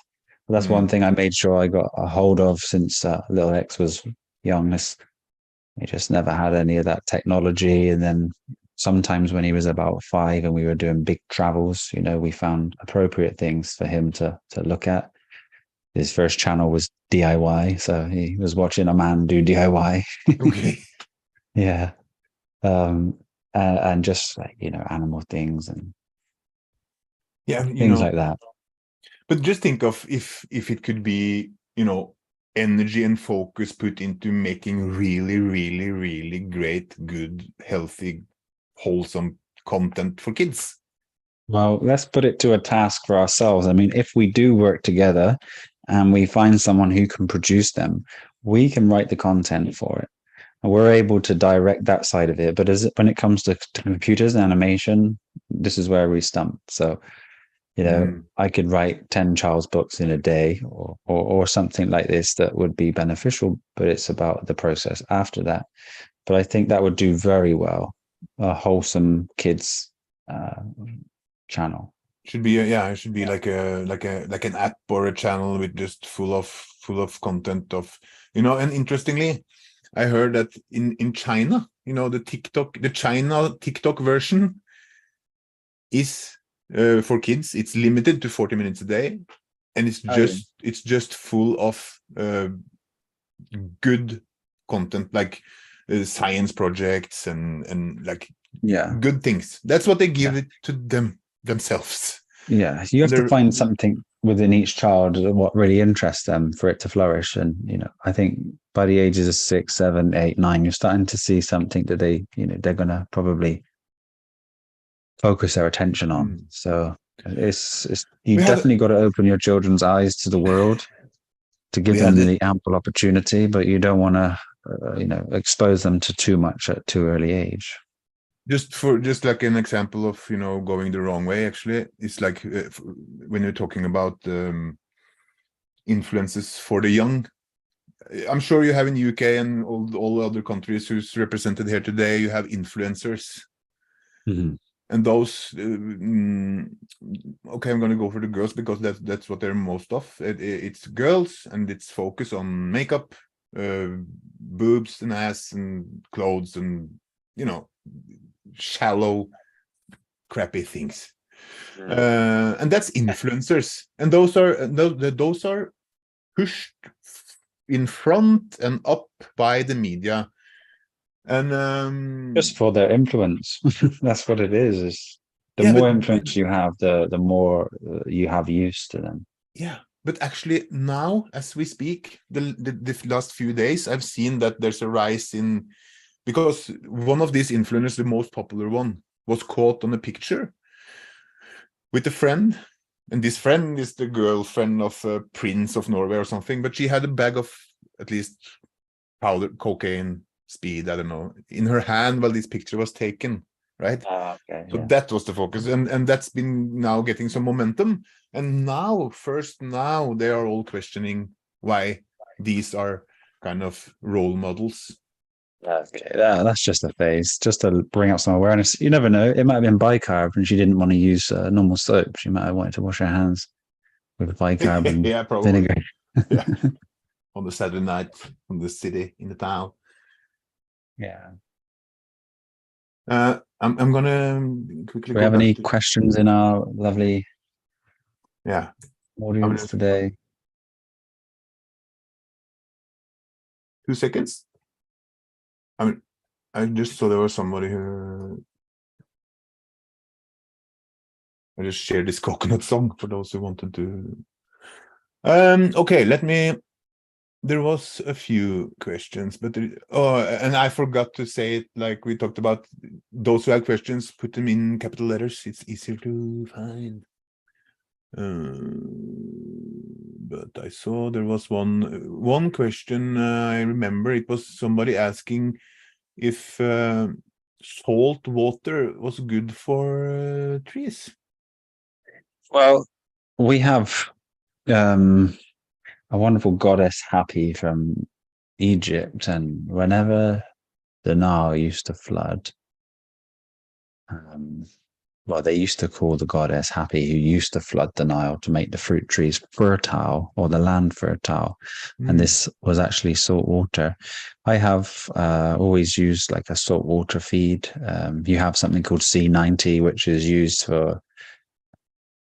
But that's one thing I made sure I got a hold of since little X was young. He just never had any of that technology. And then sometimes when he was about 5 and we were doing big travels, we found appropriate things for him to look at. His first channel was DIY. So he was watching a man do DIY. Okay. Yeah. And just like, animal things. And Yeah, things like that. But just think of if it could be, energy and focus put into making really, really, really great, good, healthy, wholesome content for kids. Well, let's put it to a task for ourselves. I mean, if we do work together and we find someone who can produce them, we can write the content for it. And we're able to direct that side of it. But when it comes to computers and animation, this is where we stump. So, I could write 10 child's books in a day or something like this that would be beneficial, but it's about the process after that. But I think that would do very well, a wholesome kids channel. Should be it should be like an app or a channel with just full of content of, and interestingly, I heard that in China, the China TikTok version is for kids. It's limited to 40 minutes a day, and it's just full of good content, like science projects and like good things. That's what they give it to themselves. Yeah, you have to find something within each child what really interests them for it to flourish. And I think by the ages of 6, 7, 8, 9, you're starting to see something that they're gonna probably focus their attention on. So it's you definitely got to open your children's eyes to the world to give them the ample opportunity, but you don't want to expose them to too much at too early age. Just like an example of going the wrong way, actually, it's like when you're talking about influences for the young. I'm sure you have in UK and all other countries who's represented here today, you have influencers. And those okay, I'm going to go for the girls because that's what they're most of. It's girls, and it's focus on makeup, boobs and ass and clothes and shallow crappy things. And that's influencers, and those are pushed in front and up by the media, and just for their influence. That's what it is the more influence you have, the more you have use to them. But actually now, as we speak, the last few days, I've seen that there's a rise in, because one of these influencers, the most popular one, was caught on a picture with a friend, and this friend is the girlfriend of a prince of Norway or something, but she had a bag of at least powder, cocaine, speed, I don't know, in her hand while this picture was taken, right? So that was the focus, and that's been now getting some momentum, and now they are all questioning why these are kind of role models. That's just a phase, just to bring up some awareness. You never know, it might have been bicarb and she didn't want to use normal soap. She might have wanted to wash her hands with bicarb and vinegar. On the Saturday night from the city in the town. I'm gonna quickly. Do we have any questions in our lovely audience today? 2 seconds. I just saw there was somebody who. I just shared this coconut song for those who wanted to. Okay, there was a few questions, but and I forgot to say it, like we talked about, those who have questions, put them in capital letters. It's easier to find. But I saw there was one question. I remember it was somebody asking if salt water was good for trees. Well, we have a wonderful goddess Happy from Egypt, and whenever the Nile used to flood, they used to call the goddess Happy, who used to flood the Nile to make the fruit trees fertile, or the land fertile. And this was actually salt water. I have always used like a salt water feed. You have something called C90, which is used for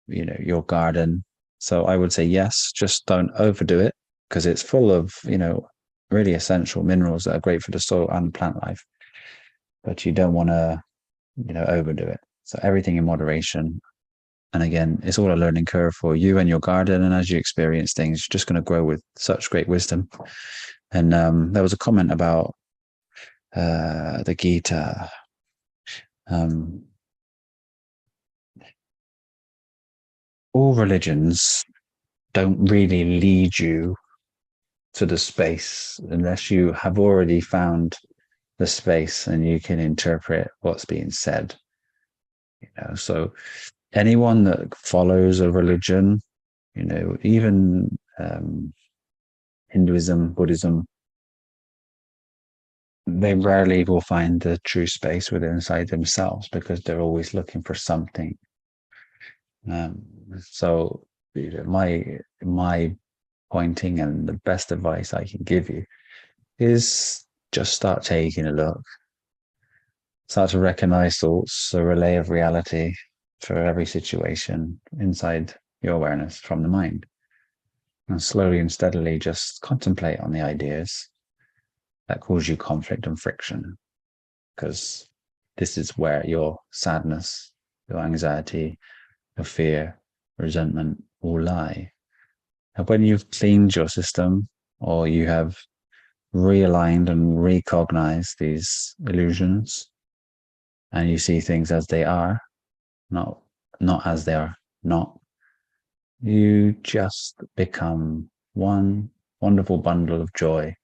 your garden. So I would say yes, just don't overdo it, because it's full of really essential minerals that are great for the soil and plant life. But you don't want to overdo it. So everything in moderation. And again, it's all a learning curve for you and your garden. And as you experience things, you're just going to grow with such great wisdom. And there was a comment about the Gita. All religions don't really lead you to the space unless you have already found the space and you can interpret what's being said. So anyone that follows a religion, even Hinduism, Buddhism, they rarely will find the true space within inside themselves because they're always looking for something. So my pointing and the best advice I can give you is just start taking a look. Start to recognize thoughts, a relay of reality for every situation inside your awareness from the mind. And slowly and steadily just contemplate on the ideas that cause you conflict and friction. Because this is where your sadness, your anxiety, your fear, resentment all lie. And when you've cleaned your system or you have realigned and recognized these illusions, and you see things as they are, not as they are not, you just become one wonderful bundle of joy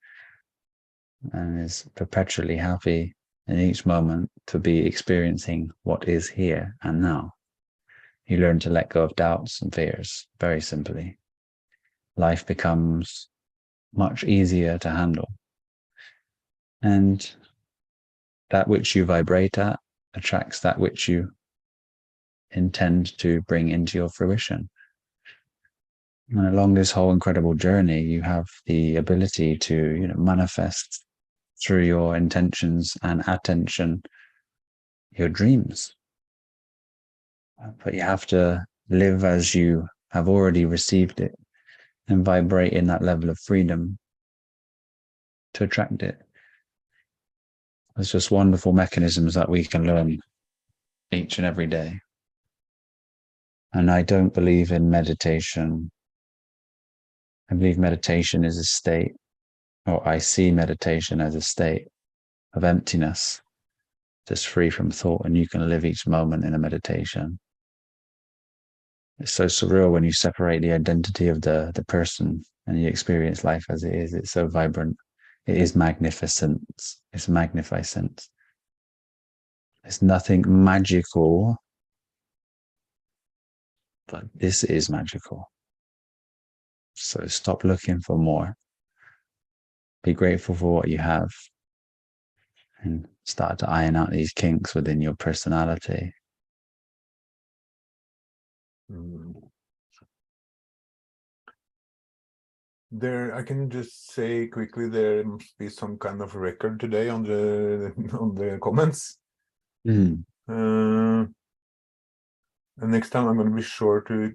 and is perpetually happy in each moment to be experiencing what is here and now. You learn to let go of doubts and fears, very simply. Life becomes much easier to handle. And that which you vibrate at attracts that which you intend to bring into your fruition. And along this whole incredible journey, you have the ability to, manifest through your intentions and attention your dreams. But you have to live as you have already received it and vibrate in that level of freedom to attract it. There's just wonderful mechanisms that we can learn each and every day. And I don't believe in meditation. I believe meditation is a state, or I see meditation as a state of emptiness, just free from thought, and you can live each moment in a meditation. It's so surreal when you separate the identity of the person and you experience life as it is. It's so vibrant. It is magnificent. It's magnificent. There's nothing magical, but this is magical. So stop looking for more. Be grateful for what you have and start to iron out these kinks within your personality. There, I can just say quickly, there must be some kind of record today on the comments. Mm. And next time I'm going to be sure to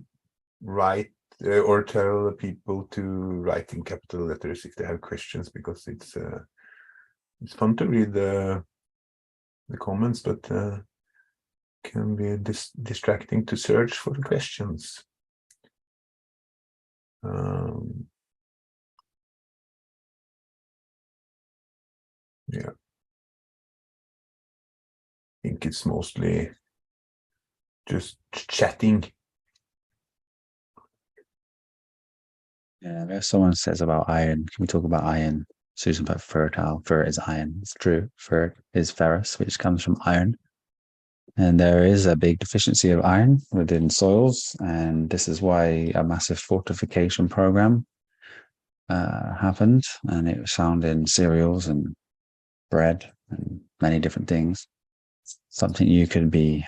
write or tell people to write in capital letters if they have questions, because it's fun to read the comments, but can be distracting to search for the questions. Yeah, I think it's mostly just chatting. Yeah, if someone says about iron, can we talk about iron? Susan put fertile. Fer is iron. It's true. Fer is ferrous, which comes from iron. And there is a big deficiency of iron within soils. And this is why a massive fortification program happened. And it was found in cereals and bread and many different things. Something you can be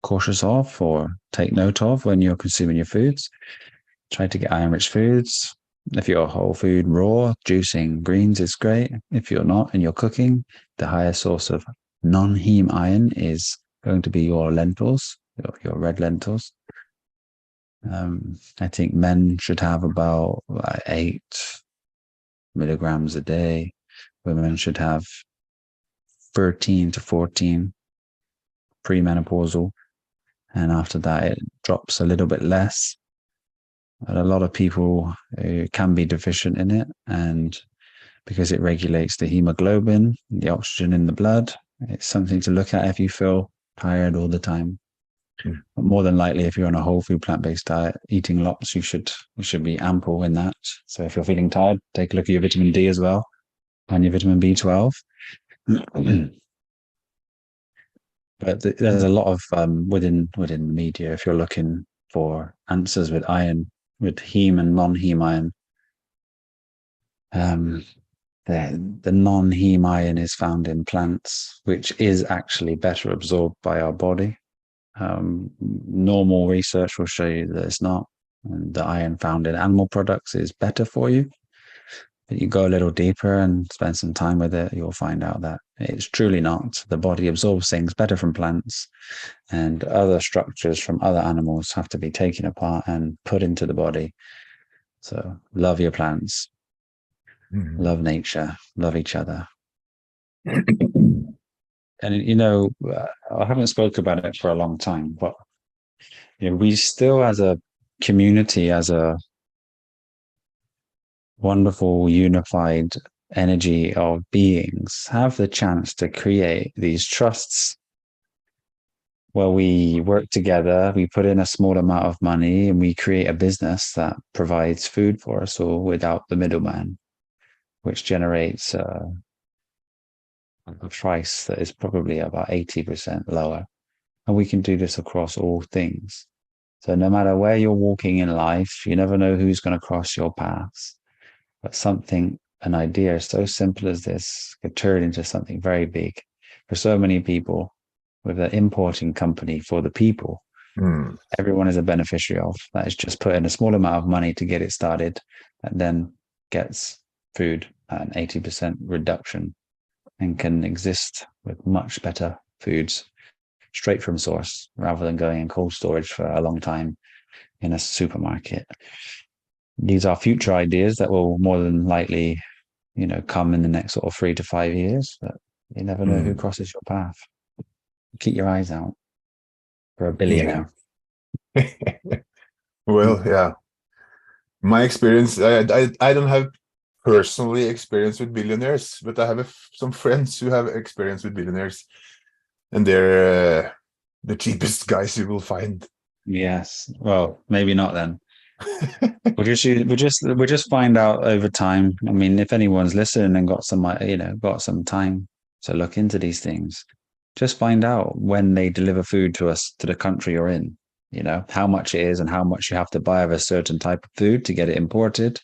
cautious of or take note of when you're consuming your foods. Try to get iron-rich foods. If you're whole food, raw, juicing greens is great. If you're not and you're cooking, the highest source of non-heme iron is going to be your lentils, your red lentils. I think men should have about 8 milligrams a day. Women should have 13 to 14 premenopausal. and after that it drops a little bit less. But a lot of people can be deficient in it, and because it regulates the hemoglobin, the oxygen in the blood, it's something to look at if you feel tired all the time. But more than likely, if you're on a whole food plant-based diet, eating lots, you should be ample in that. So if you're feeling tired, take a look at your vitamin D as well and your vitamin B12. But there's a lot of within the media, if you're looking for answers with iron, with heme and non-heme iron, the non-heme iron is found in plants, which is actually better absorbed by our body. Normal research will show you that it's not. And the iron found in animal products is better for you. But you go a little deeper and spend some time with it, you'll find out that it's truly not. The body absorbs things better from plants, and other structures from other animals have to be taken apart and put into the body. So love your plants, love nature, love each other. And, you know, I haven't spoken about it for a long time, but you know, we still as a community, as a wonderful unified energy of beings, have the chance to create these trusts where we work together, we put in a small amount of money, and we create a business that provides food for us all without the middleman, which generates a price that is probably about 80% lower. And we can do this across all things. So no matter where you're walking in life, you never know who's going to cross your paths. But an idea so simple as this could turn into something very big for so many people, with an importing company for the people. Everyone is a beneficiary of. That is just put in a small amount of money to get it started, and then gets food at an 80% reduction and can exist with much better foods straight from source, rather than going in cold storage for a long time in a supermarket. These are future ideas that will more than likely, you know, come in the next sort of 3 to 5 years, but you never know who crosses your path. Keep your eyes out for a billionaire. Yeah. Well, yeah. My experience, I don't have personally experience with billionaires, but I have some friends who have experience with billionaires, and they're the cheapest guys you will find. Yes. Well, maybe not then. We'll just find out over time. I mean, if anyone's listening and got some time to look into these things, just find out when they deliver food to us, to the country you're in, you know, how much it is and how much you have to buy of a certain type of food to get it imported,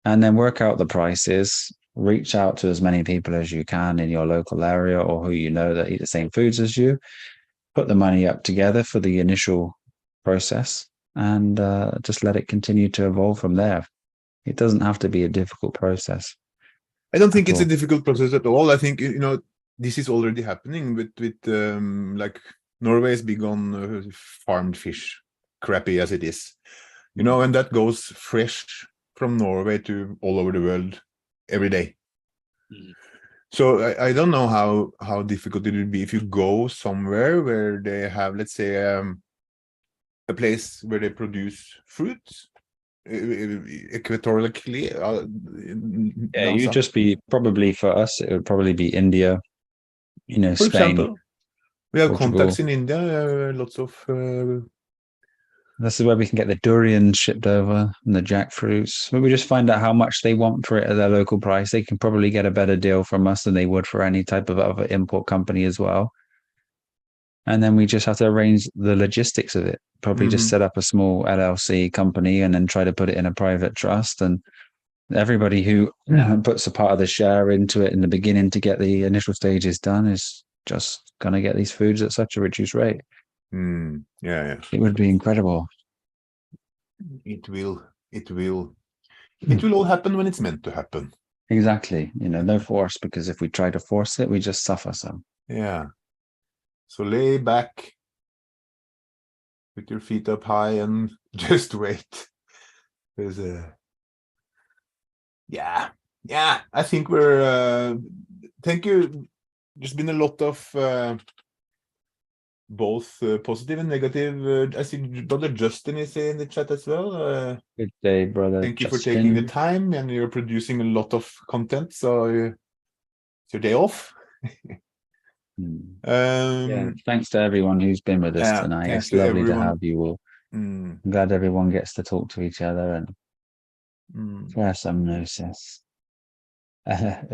and then work out the prices. Reach out to as many people as you can in your local area, or who you know that eat the same foods as you. Put the money up together for the initial process, and just let it continue to evolve from there. It doesn't have to be a difficult process. I don't think it's a difficult process at all. I think, you know, this is already happening with like Norway is big on farmed fish, crappy as it is, you know, and that goes fresh from Norway to all over the world every day. So I don't know how difficult it would be if you go somewhere where they have, let's say, a place where they produce fruits equatorially. Yeah, you'd just be, probably for us, it would probably be India, you know, for Spain. Example, we have Portugal. contacts in India, lots of. This is where we can get the durian shipped over and the jackfruits. But we just find out how much they want for it at their local price. They can probably get a better deal from us than they would for any type of other import company as well. And then we just have to arrange the logistics of it. Probably just set up a small LLC company and then try to put it in a private trust. And everybody who puts a part of the share into it in the beginning to get the initial stages done is just going to get these foods at such a reduced rate. Yeah. It would be incredible. It will all happen when it's meant to happen. Exactly. You know, no force, because if we try to force it, we just suffer some. Yeah. So lay back, put your feet up high, and just wait. There's yeah. I think we're. Thank you. There's been a lot of both positive and negative. I see Brother Justin is in the chat as well. Good day, brother. Thank you for taking the Justin. time, and you're producing a lot of content, so it's your day off. Yeah, thanks to everyone who's been with us tonight. Thanks It's to lovely to everyone. have you all. I'm glad everyone gets to talk to each other and share some gnosis.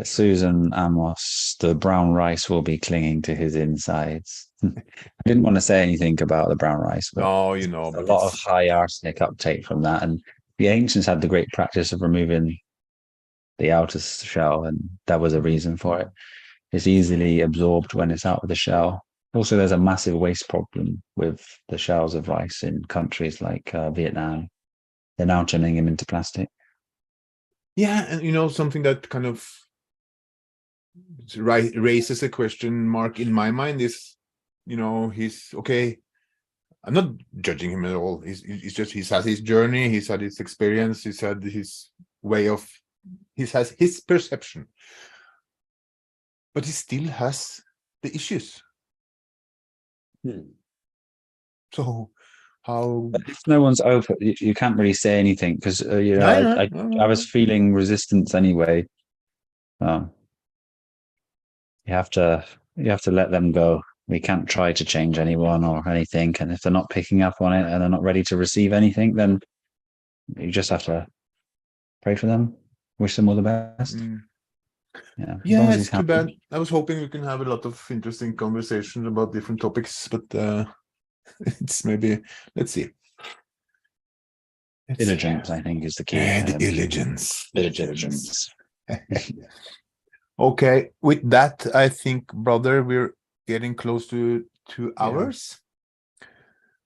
Susan Amos, the brown rice will be clinging to his insides. I didn't want to say anything about the brown rice, but No, you know, a lot of high arsenic uptake from that. And the ancients had the great practice of removing the outer shell, and that was a reason for it. It's easily absorbed when it's out of the shell. Also, there's a massive waste problem with the shells of rice in countries like Vietnam. They're now turning them into plastic. Yeah, and you know, something that kind of raises a question mark in my mind is, you know, he's okay. I'm not judging him at all. He's just, he's had his journey, he's had his experience, he's had his way of, he has his perception, but he still has the issues. So how? But if no one's open, you can't really say anything because you know I was feeling resistance anyway. You have to let them go. We can't try to change anyone or anything, and if they're not picking up on it and they're not ready to receive anything, then you just have to pray for them, wish them all the best. Yeah, it's too bad. I was hoping we can have a lot of interesting conversations about different topics, but it's maybe, let's see. Diligence, I think, is the key. Diligence. Okay, with that, I think, brother, we're getting close to 2 hours.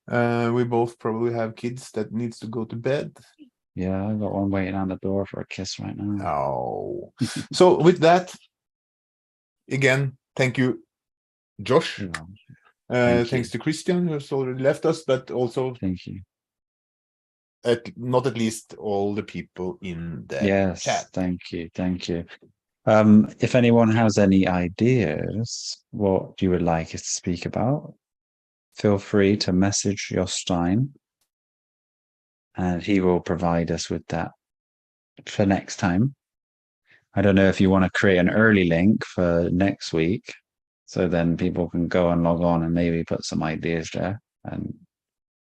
We both probably have kids that needs to go to bed. Yeah, I got one waiting on the door for a kiss right now. Oh, so with that, again, thank you, Josh. Thanks to Christian, who's already left us, but also thank you. Not at least all the people in the chat. Thank you. If anyone has any ideas what you would like us to speak about, feel free to message Jostein, and he will provide us with that for next time. I don't know if you want to create an early link for next week, so then people can go and log on and maybe put some ideas there, and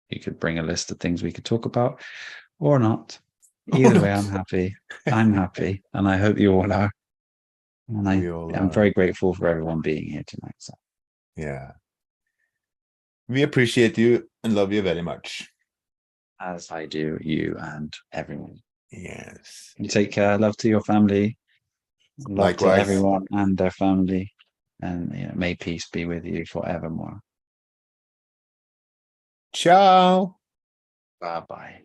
you could bring a list of things we could talk about, or not. Either way, I'm happy. I'm happy, and I hope you all are. And I'm very grateful for everyone being here tonight. So. Yeah. We appreciate you and love you very much. As I do you and everyone. Yes. You take care. Love to your family. Love Likewise. to everyone and their family. And may peace be with you forevermore. Ciao. Bye-bye.